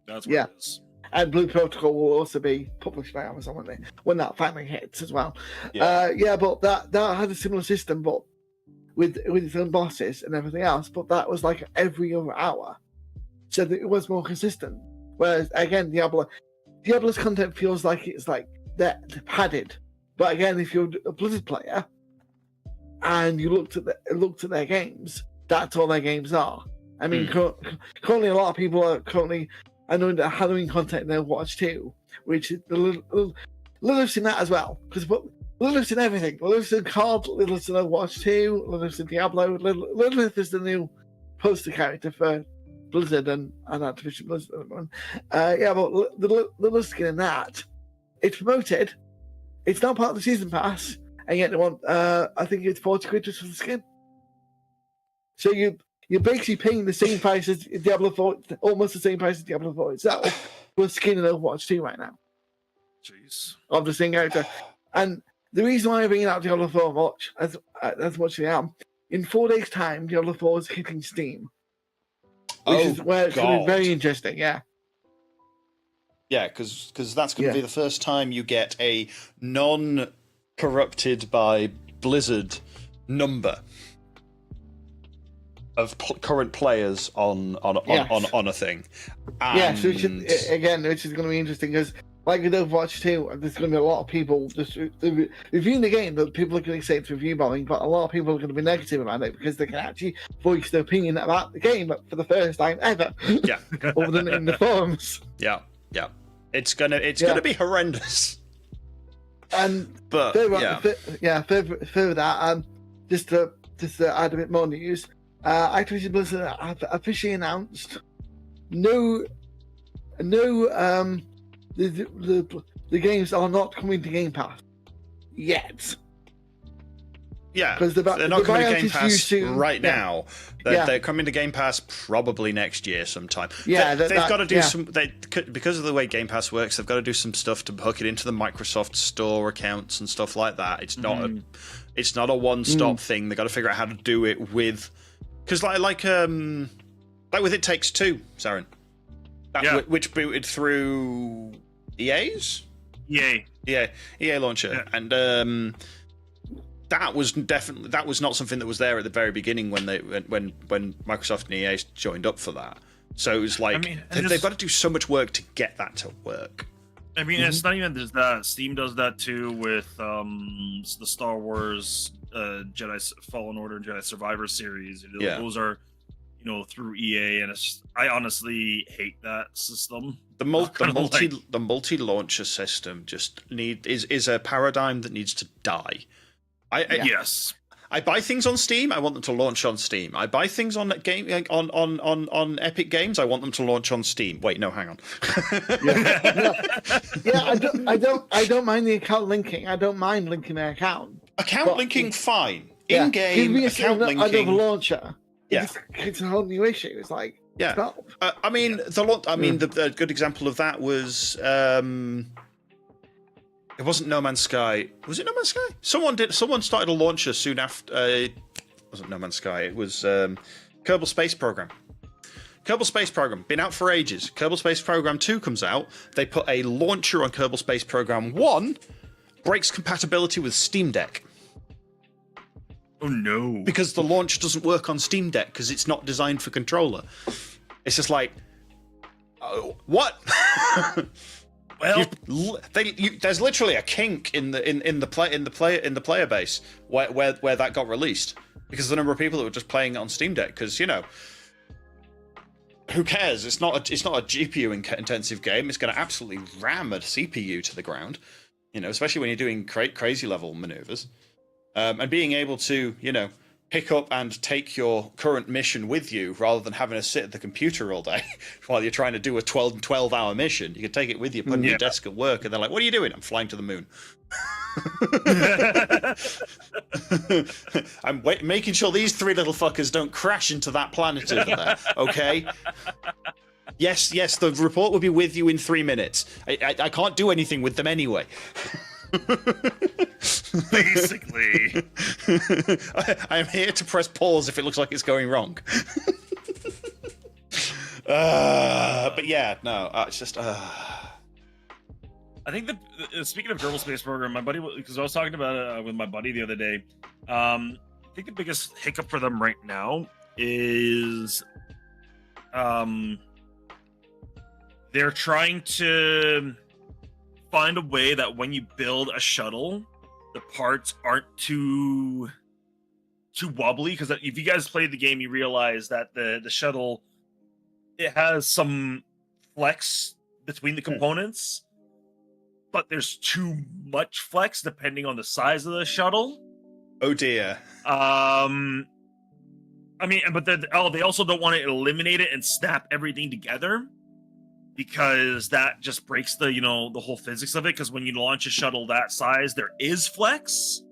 That's what it is. And Blue Protocol will also be published by Amazon when that finally hits as well. But that had a similar system, but with its own bosses and everything else. But that was like every other hour, so that it was more consistent. Whereas again, Diablo's content feels like it's like they're padded. But again, if you're a Blizzard player and you looked at their games, that's all their games are. I mean, currently a lot of people are I know the Halloween content in Overwatch 2, which is Lilith's in that as well. Because Lilith's in everything. Lilith's in COD, Lilith's in Overwatch 2, Lilith's in Diablo. Lilith is the new poster character for Blizzard and Activision Blizzard. But the Lilith skin in that, it's promoted. It's not part of the season pass, and yet they want, I think it's 40 quid just for the skin. So you're basically paying the same price as Diablo 4, almost the same price as Diablo 4 itself, for skin in Overwatch 2 right now. Jeez. Of the same character. And the reason why I'm bringing out Diablo 4 as much as I am, in 4 days' time, Diablo 4 is hitting Steam. Which is where it's going to be very interesting, yeah. Yeah, because that's going to be the first time you get a non-corrupted by Blizzard number of current players on a thing. And... which is going to be interesting because, like with Overwatch 2, there's going to be a lot of people just reviewing the game, but people are going to say it's review bombing, but a lot of people are going to be negative about it because they can actually voice their opinion about the game for the first time ever. Yeah. Other than in the forums. Yeah. It's gonna be horrendous. And further that, just to add a bit more news, Activision Blizzard have officially announced the games are not coming to Game Pass yet. Yeah, because they're not coming to Game Pass right now. They're coming to Game Pass probably next year sometime. Yeah, they've got to do some. Because of the way Game Pass works, they've got to do some stuff to hook it into the Microsoft Store accounts and stuff like that. It's not a one-stop thing. They've got to figure out how to do it with, because like with It Takes Two, Sarin, which booted through EA's EA launcher, and that was not something that was there at the very beginning when Microsoft and EA joined up for that. So it was like they've got to do so much work to get that to work. I mean, it's not even just that. Steam does that too with the Star Wars Jedi Fallen Order and Jedi Survivor series. Those are through EA, and I honestly hate that system. The multi-launcher system just is a paradigm that needs to die. Yes. I buy things on Steam. I want them to launch on Steam. I buy things on Epic Games. I want them to launch on Steam. Wait, no, hang on. I don't mind the account linking. I don't mind linking my account. Linking, fine. In-game account linking. Another launcher. It's a whole new issue. It's like the good example of that was It wasn't No Man's Sky. Was it No Man's Sky? Someone started a launcher soon after. It wasn't No Man's Sky. It was Kerbal Space Program. Kerbal Space Program, been out for ages. Kerbal Space Program 2 comes out. They put a launcher on Kerbal Space Program 1, breaks compatibility with Steam Deck. Oh no. Because the launcher doesn't work on Steam Deck because it's not designed for controller. It's just like, what? Well, there's literally a kink in the player base where that got released because of the number of people that were just playing it on Steam Deck. Because who cares? It's not a GPU intensive game. It's going to absolutely ram a CPU to the ground. Especially when you're doing crazy level maneuvers, and being able to pick up and take your current mission with you rather than having to sit at the computer all day while you're trying to do a 12-hour mission. You can take it with you, put it on your desk at work, and they're like, what are you doing? I'm flying to the moon. I'm making sure these 3 little fuckers don't crash into that planet over there, okay? Yes, the report will be with you in 3 minutes. I can't do anything with them anyway. Basically. I am here to press pause if it looks like it's going wrong. But yeah, no, it's just... I think speaking of Kerbal Space Program, my buddy, because I was talking about it with my buddy the other day, I think the biggest hiccup for them right now is they're trying to find a way that when you build a shuttle, the parts aren't too wobbly. Because if you guys played the game, you realize that the shuttle, it has some flex between the components, but there's too much flex depending on the size of the shuttle. Oh dear. But they also don't want to eliminate it and snap everything together, because that just breaks the whole physics of it. Because when you launch a shuttle that size, there is flex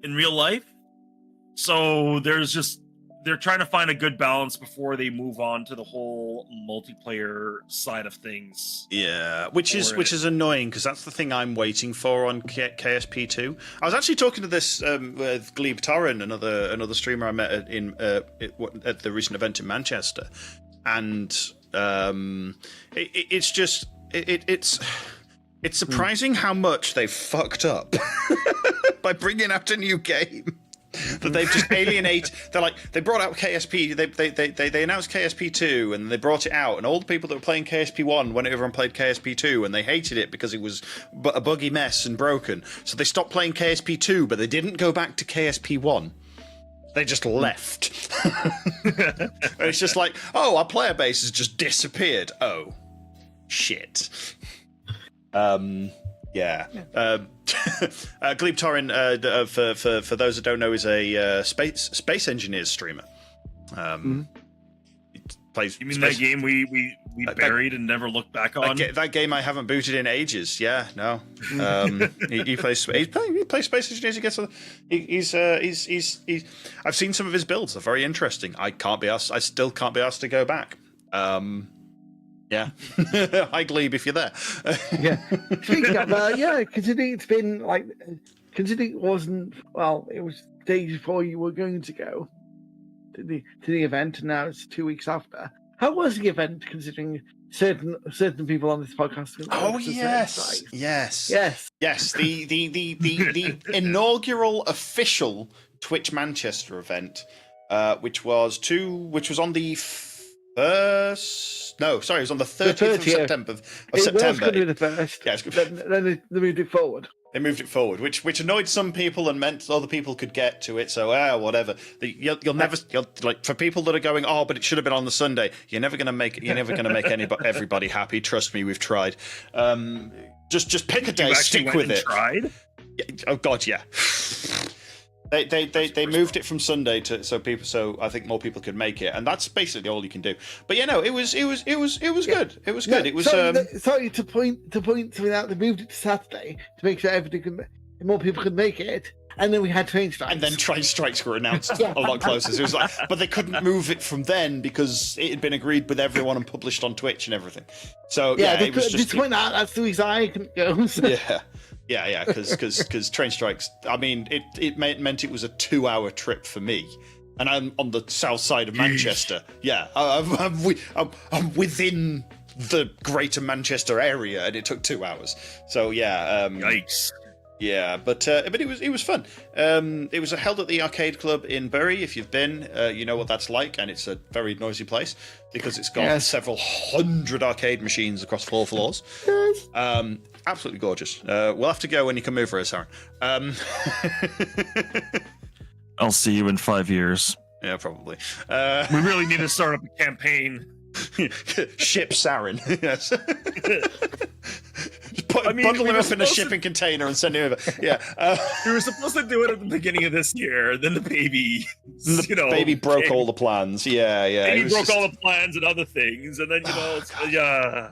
in real life. So they're trying to find a good balance before they move on to the whole multiplayer side of things. Yeah, which is annoying, because that's the thing I'm waiting for on KSP2. I was actually talking to this with Glebe Torrin, another streamer I met at the recent event in Manchester, and it's surprising how much they've fucked up by bringing out a new game. That they've just alienated. They brought out KSP. They announced KSP2 and they brought it out, and all the people that were playing KSP1 went over and played KSP2, and they hated it because it was a buggy mess and broken. So they stopped playing KSP2, but they didn't go back to KSP1. They just left. And it's just like, oh, our player base has just disappeared. Oh, shit. Yeah. Glebe Torrin, for those that don't know, is a space engineers streamer. Plays. You mean that game we buried and never looked back on? That game I haven't booted in ages. Yeah, no. He plays space engineers. He's I've seen some of his builds. They're very interesting. I still can't be asked to go back. Yeah. Hi, Glebe, if you're there. Yeah. Speaking of considering it wasn't, it was days before you were going to go to the event, and now it's 2 weeks after. How was the event, considering certain people on this podcast? Oh, yes. The inaugural official Twitch Manchester event, which was on the first. No, sorry, it was on the 30th of September. It was going to be the first. Yeah, then they moved it forward. They moved it forward, which annoyed some people and meant other people could get to it. So whatever. You'll never for people that are going, oh, but it should have been on the Sunday. You're never going to make everybody happy. Trust me, we've tried. Just pick a day, stick with it. Tried? Yeah, oh God, yeah. They moved it from Sunday so I think more people could make it, and that's basically all you can do. But it was good. It was good. It was sorry to point something out. They moved it to Saturday to make sure more people could make it, and then we had train strikes. And then train strikes were announced a lot closer. So it was like, but they couldn't move it from then because it had been agreed with everyone and published on Twitch and everything. So it was just point out that's the reason I couldn't go. So. Yeah, because train strikes. I mean, it meant it was a 2-hour trip for me, and I'm on the south side of Manchester. Yeah, I'm within the Greater Manchester area, and it took 2 hours. So yeah, Yikes. Yeah, but it was fun. It was held at the Arcade Club in Bury. If you've been, you know what that's like, and it's a very noisy place because it's got several hundred arcade machines across 4 floors. Yes. Absolutely gorgeous. We'll have to go when you come over, Saren. I'll see you in 5 years. Yeah, probably. We really need to start up a campaign. Ship Saren. Yes. Bundle him up in a shipping container and send him over. Yeah. We were supposed to do it at the beginning of this year. Then the baby, baby broke all the plans. Yeah. Baby broke all the plans and other things, and then yeah.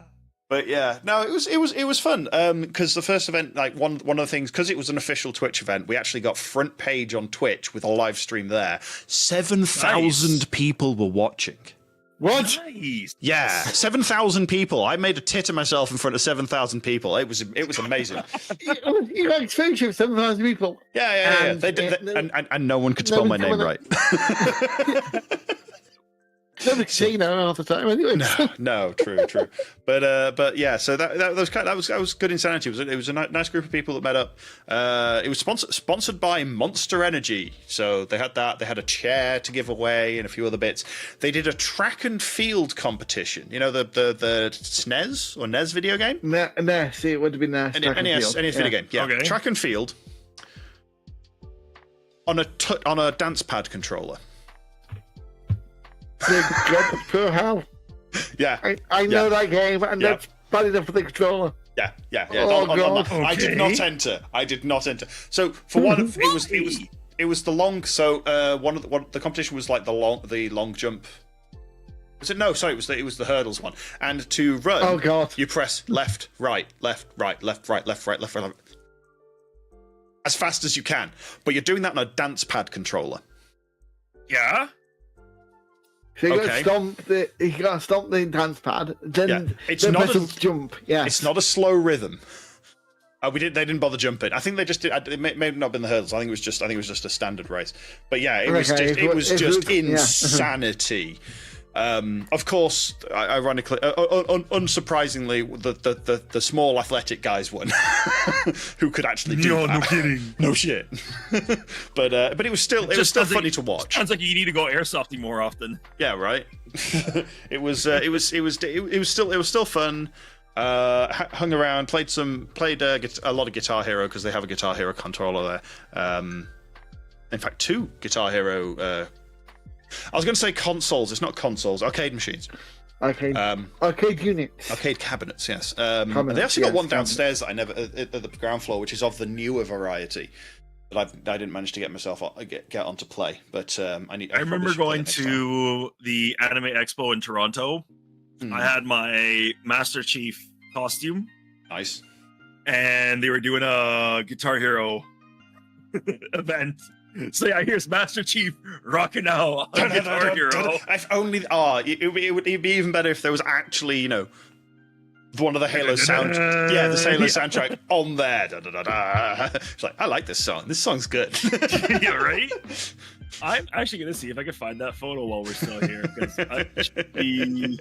But yeah, no, it was fun because the first event, like one of the things, because it was an official Twitch event, we actually got front page on Twitch with a live stream there. 7,000 people were watching. What? Nice. Yeah, 7,000 people. I made a tit of myself in front of 7,000 people. It was amazing. You got exposure of 7,000 people. Yeah. They did, and no one could spell my name right. Nobody can say no half the time anyway. No, true. But yeah, so that was good insanity. It was a nice group of people that met up. It was sponsored by Monster Energy, so they had that. They had a chair to give away and a few other bits. They did a track and field competition. You know the SNES or NES video game. NES, it would have been NES. NES video game. Yeah, okay. Track and field on a dance pad controller. God, poor hell. Yeah, I know that game, and that's bad enough for the controller. Yeah. Oh, God. Okay. I did not enter. So for one, it was the long. So the competition was like the long jump. Was it? No, sorry, it was the hurdles one. And to run, oh God, you press left, right, left, right, as fast as you can. But you're doing that on a dance pad controller. Yeah. So you got to stomp the dance pad, then it's not a jump. Yeah, it's not a slow rhythm. They didn't bother jumping. I think they just did. It may not have been the hurdles. I think it was just a standard race. But yeah, it was just insanity. Of course, ironically, unsurprisingly, the small athletic guys won, who could actually do that. No kidding. No shit. but it was still funny to watch. Sounds like you need to go airsofting more often. Yeah, right. It was still fun. Hung around, played a lot of Guitar Hero because they have a Guitar Hero controller there. In fact, 2 Guitar Hero. I was going to say consoles. It's not consoles. Arcade machines. Arcade units. Arcade cabinets. Yes. They actually got one downstairs that I never at the ground floor, which is of the newer variety. That I didn't manage to get myself get onto play. But I remember going to the Anime Expo in Toronto. I had my Master Chief costume. Nice. And they were doing a Guitar Hero event. So yeah, here's Master Chief rocking out on Guitar Hero. If only, it would be even better if there was actually, one of the Halo sound, the Halo soundtrack on there. It's like, I like this song. This song's good. Yeah, right. I'm actually gonna see if I can find that photo while we're still here because I should be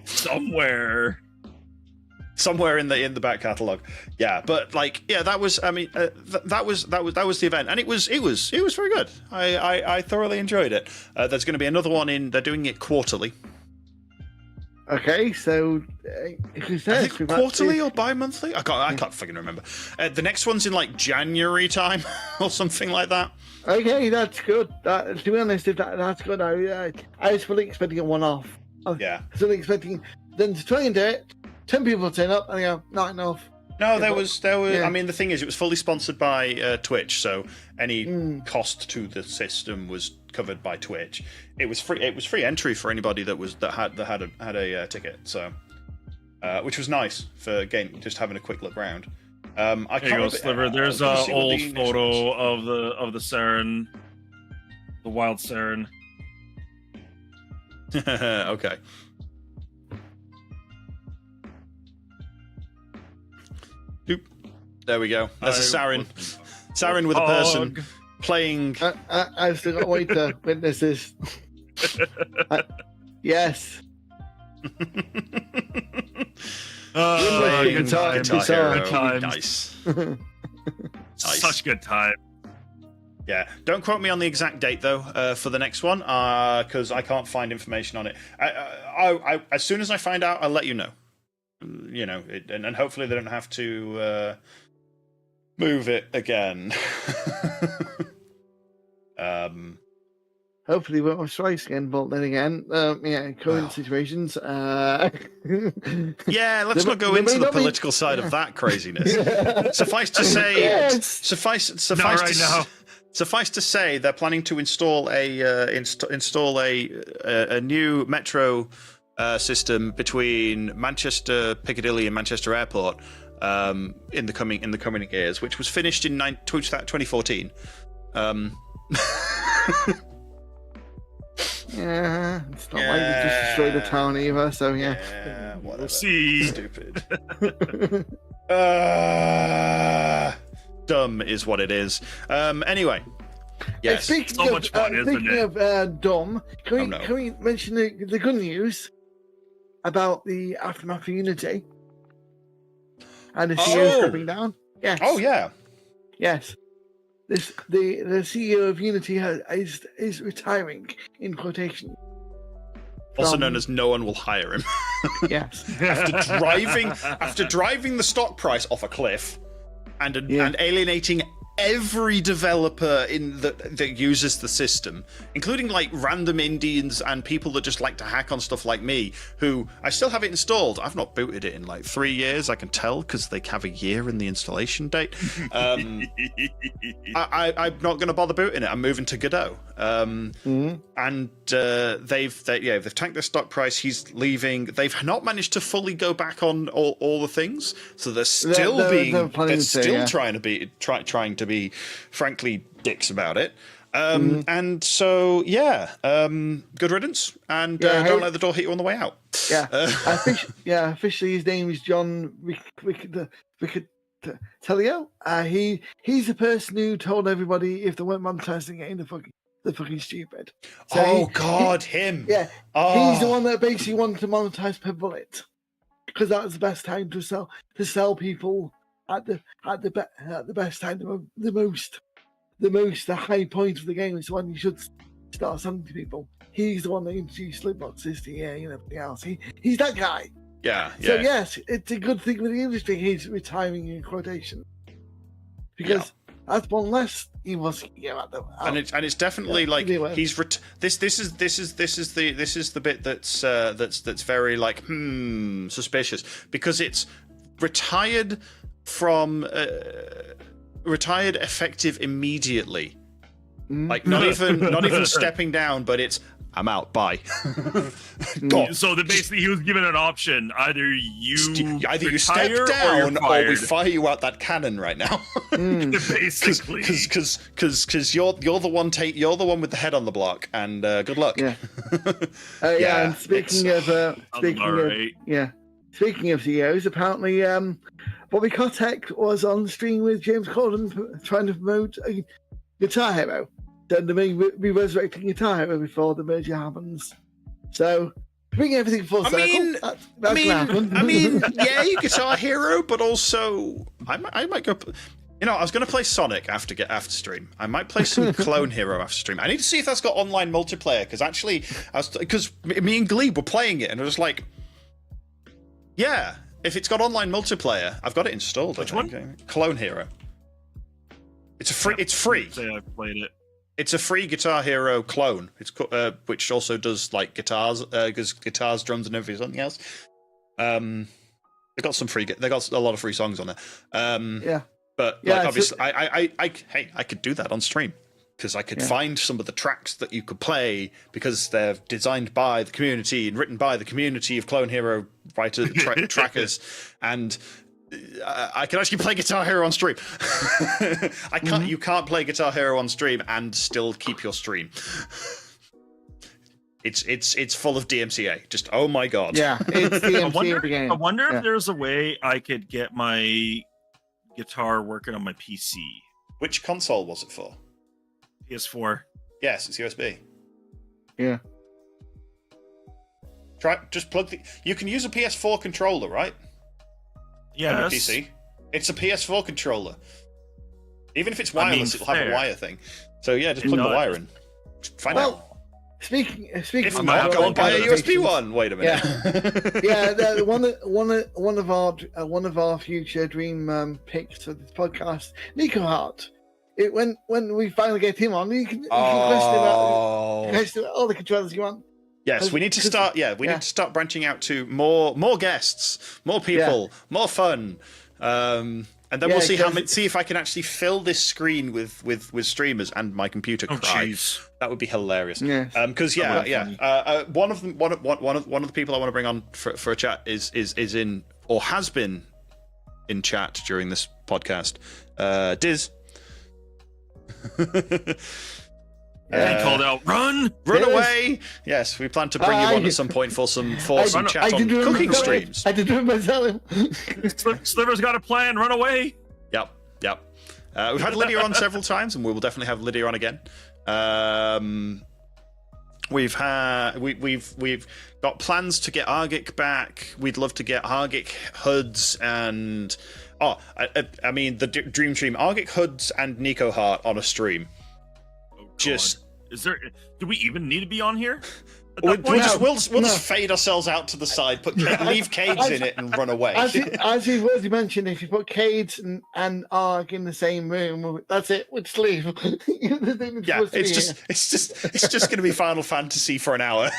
somewhere in the back catalog. Yeah, but that was that was the event, and it was very good. I thoroughly enjoyed it. There's going to be another one they're doing it quarterly. Okay, so who says? I think quarterly or bi-monthly? I can't fucking remember. The next one's in January time or something like that. Okay, that's good. To be honest, that's good. I was fully expecting a one-off. Yeah. Fully expecting them to try and do it. 10 people turn up and they go, not enough. No, there was. Yeah. I mean, the thing is, it was fully sponsored by Twitch, so any cost to the system was covered by Twitch. It was free. It was free entry for anybody that had a ticket. So, which was nice for just having a quick look around. There you go, Sliver. There's an old photo of the Saren, the wild Saren. Okay. There we go. There's a Sarin with a person playing. I've still got to wait to witness this. Yes. Good time. Guitar Hero. Nice. Such good time. Yeah, don't quote me on the exact date though for the next one, because I can't find information on it. I as soon as I find out, I'll let you know. You know, and hopefully they don't have to move it again. Hopefully we won't have strikes again, but then again, current situations. Yeah, let's not go into the political side of that craziness. Suffice to say, Suffice to say, they're planning to install a new metro system between Manchester Piccadilly and Manchester Airport in the coming years, which was finished in 2014. Yeah, it's not like we just destroyed the town either, so yeah. Whatever. We'll see. Stupid. Dumb is what it is. Anyway. Yes. So much fun, isn't it? Speaking of dumb, can we mention the good news about the aftermath of Unity and the CEO stepping down? Yes. Oh yeah. Yes. The CEO of Unity is retiring, in quotation. Also known as no one will hire him. Yes. after driving the stock price off a cliff and alienating every developer that uses the system, including like random Indians and people that just like to hack on stuff like me, who I still have it installed. I've not booted it in like 3 years. I can tell because they have a year in the installation date. I'm not going to bother booting it. I'm moving to Godot. And they've tanked their stock price. He's leaving. They've not managed to fully go back on all the things, so they're still trying to be frankly dicks about it. And so good riddance, and don't let the door hit you on the way out. Officially his name is John Telio. He's the person who told everybody if they weren't monetizing it, they're fucking stupid. So him. Yeah. He's the one that basically wanted to monetize per bullet, because that was the best time to sell people at the best time, the high point of the game is when you should start selling to people. He's the one that introduced loot boxes to EA and everything else. He's that guy. Yeah. So yes, it's a good thing for the industry. He's retiring in quotation, because that's one less he was. And it's definitely like he's this is the bit that's very like suspicious, because it's retired from retired effective immediately, like not even stepping down, but it's I'm out, bye. So basically he was given an option: either you step down or we fire you out that cannon right now. Basically, because you're the one with the head on the block, and good luck. And speaking of CEOs, apparently Bobby Kotick was on the stream with James Corden trying to promote a Guitar Hero. Then they may be resurrecting Guitar Hero before the merger happens. So, bring everything full circle. That's happen. Guitar Hero, but also I might go. I was going to play Sonic after stream. I might play some Clone Hero after stream. I need to see if that's got online multiplayer, because me and Glebe were playing it and I was like, yeah. If it's got online multiplayer, I've got it installed. Which one? Clone Hero. It's free. It's free. Say I've played it. It's a free Guitar Hero clone. It's which also does like guitars, drums, and everything else. They got some free. They got a lot of free songs on there. But obviously, I could do that on stream, because I could find some of the tracks that you could play, because they're designed by the community and written by the community of Clone Hero writers, trackers, and I can actually play Guitar Hero on stream. I can't. You can't play Guitar Hero on stream and still keep your stream. It's full of DMCA. Just oh my god. Yeah, it's DMCA. I wonder if there's a way I could get my guitar working on my PC. Which console was it for? PS4. Yes, it's USB. Yeah. Just plug the. You can use a PS4 controller, right? Yes. On the PC. It's a PS4 controller. Even if it's wireless, it'll have a wire thing. So yeah, just plug the wire in. Find out. Speaking If of not, go and buy a USB applications, one. Wait a minute. Yeah, one of our future dream picks for this podcast, Nico Hart. When we finally get him on, you can question about all the controllers you want. Yes, we need to start. Yeah, we need to start branching out to more guests, more people, more fun, and then we'll see if I can actually fill this screen with streamers and my computer cry. That would be hilarious. Because one of the people I want to bring on for a chat is in or has been in chat during this podcast. Diz. He called out, "Run away!" Yes, we plan to bring you on at some point for some chat on cooking streams. I did remember telling him. Sliver's got a plan. Run away. Yep. We've had Lydia on several times, and we will definitely have Lydia on again. We've got plans to get Argic back. We'd love to get Argic HUDs and I mean the Dream Stream, Argic HUDs and Nico Hart on a stream. Do we even need to be on here? We'll just fade ourselves out to the side, leave Caedes in it, and run away. As you've already mentioned, if you put Caedes and Arg in the same room, that's it. We'll just leave. It's just going to be Final Fantasy for an hour.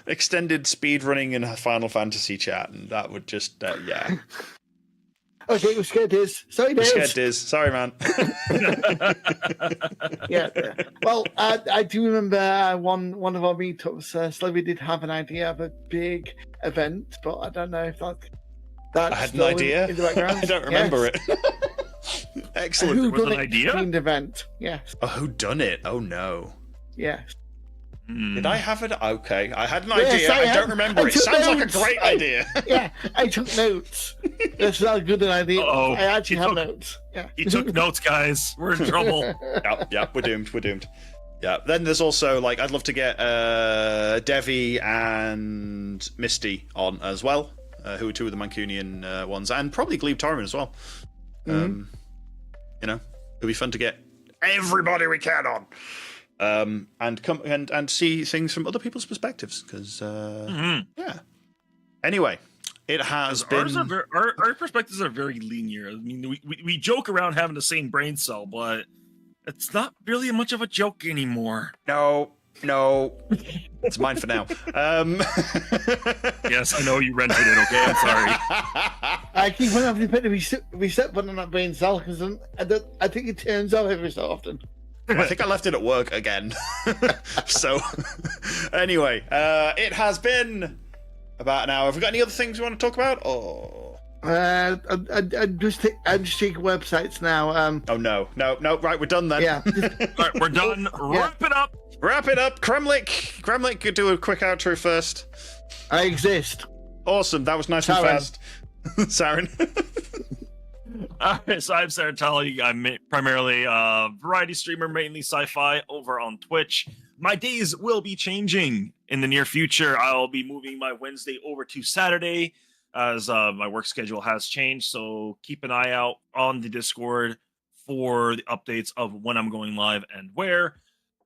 Extended speed running in a Final Fantasy chat, and that would just Okay, we're scared, Diz. Sorry, Diz. We're scared, Diz. Sorry, man. Yeah. Well, I do remember one of our meetups. Sliver did have an idea of a big event, but I don't know if that's I had an idea. In the background. I don't remember it. Excellent. Who Was done an it idea? themed event? Yes. Oh, who done it? Oh no. Yes. Did I have it? Okay, I had an Yes, idea. I don't remember it. Sounds like a great idea. I took notes. That's not a good idea. Uh-oh. I actually have notes. Yeah. He took notes, guys. We're in trouble. Yep, we're doomed. Yeah. Then there's also I'd love to get Devi and Misty on as well, who are two of the Mancunian ones, and probably Glebe Torrin as well. It'd be fun to get everybody we can on. And come and see things from other people's perspectives, because Anyway, it has been. Our perspectives are very linear. I mean, we joke around having the same brain cell, but it's not really much of a joke anymore. No, it's mine for now. Yes, I know you rented it. Okay, I'm sorry. I keep on having to put the reset button on that brain cell because I think it turns off every so often. I think I left it at work again. So, anyway, it has been about an hour. Have we got any other things we want to talk about? Or I'm just checking websites now. Oh no! Right, we're done then. Yeah. Right, we're done. Wrap it up. Kremlik could do a quick outro first. I exist. Awesome. That was nice and fast. Sarin. Alright, so I'm SarinTal. I'm primarily a variety streamer, mainly sci-fi, over on Twitch. My days will be changing in the near future. I'll be moving my Wednesday over to Saturday as my work schedule has changed. So keep an eye out on the Discord for the updates of when I'm going live and where.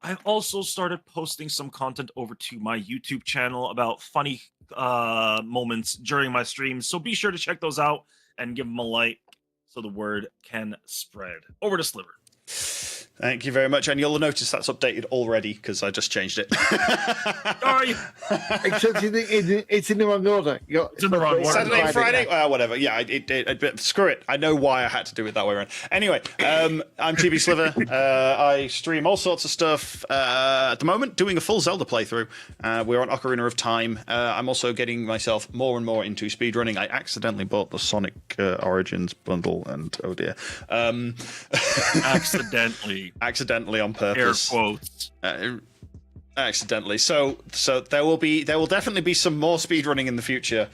I've also started posting some content over to my YouTube channel about funny moments during my streams. So be sure to check those out and give them a like, so the word can spread. Over to Sliver. Thank you very much, and you'll notice that's updated already because I just changed it. Sorry. Except it's in the wrong order. It's in the wrong order. Saturday, Friday, whatever. Yeah, screw it. I know why I had to do it that way around. Anyway, I'm TBSliver. I stream all sorts of stuff. At the moment, doing a full Zelda playthrough. We're on Ocarina of Time. I'm also getting myself more and more into speedrunning. I accidentally bought the Sonic Origins bundle, and oh dear. Accidentally on purpose. Air quotes. Accidentally. So there will definitely be some more speedrunning in the future.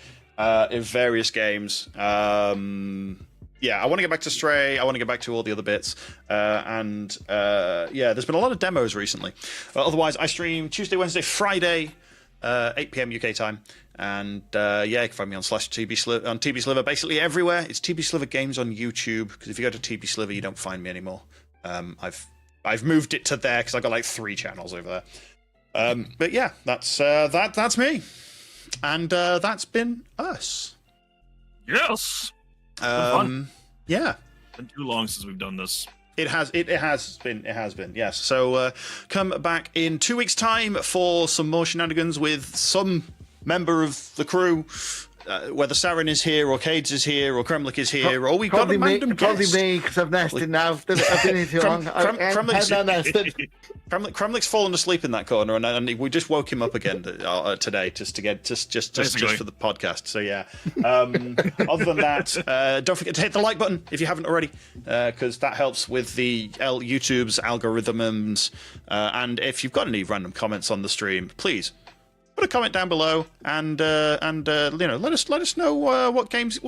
in various games. Yeah, I want to get back to Stray. I want to get back to all the other bits. And there's been a lot of demos recently. Otherwise, I stream Tuesday, Wednesday, Friday, 8 p.m. UK time. And you can find me on TBSliver, basically everywhere. It's TBSliver Games on YouTube, because if you go to TBSliver, you don't find me anymore. I've moved it to there because I've got like 3 channels over there. But yeah, that's me. And that's been us. Yes. Yeah. It's been too long since we've done this. It has been, yes. So come back in 2 weeks' time for some more shenanigans with some member of the crew, whether Sarin is here, or Caedes is here, or Kremlik is here, or we've got a random guest. Probably me, because I've nested now. I've been here too long. Kremlik's fallen asleep in that corner, and we just woke him up again today, just for the podcast. So yeah. Other than that, don't forget to hit the like button if you haven't already, because that helps with the YouTube's algorithms. And if you've got any random comments on the stream, please put a comment down below, and let us know what games.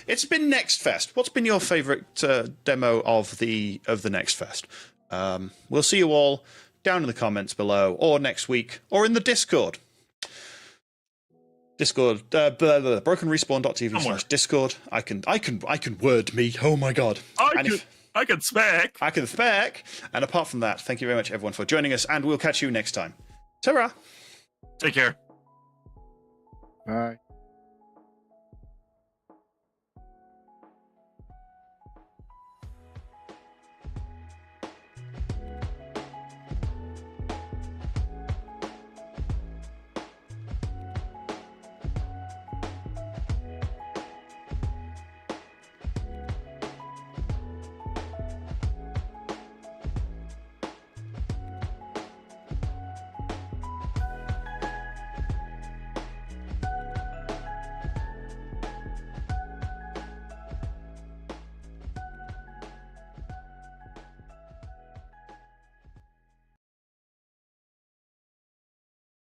It's been Next Fest. What's been your favourite demo of the Next Fest? We'll see you all down in the comments below, or next week, or in the Discord. brokenrespawn.tv/Discord. I can word me. Oh my god. I can spec. And apart from that, thank you very much everyone for joining us, and we'll catch you next time. Ta-ra. Take care. Bye.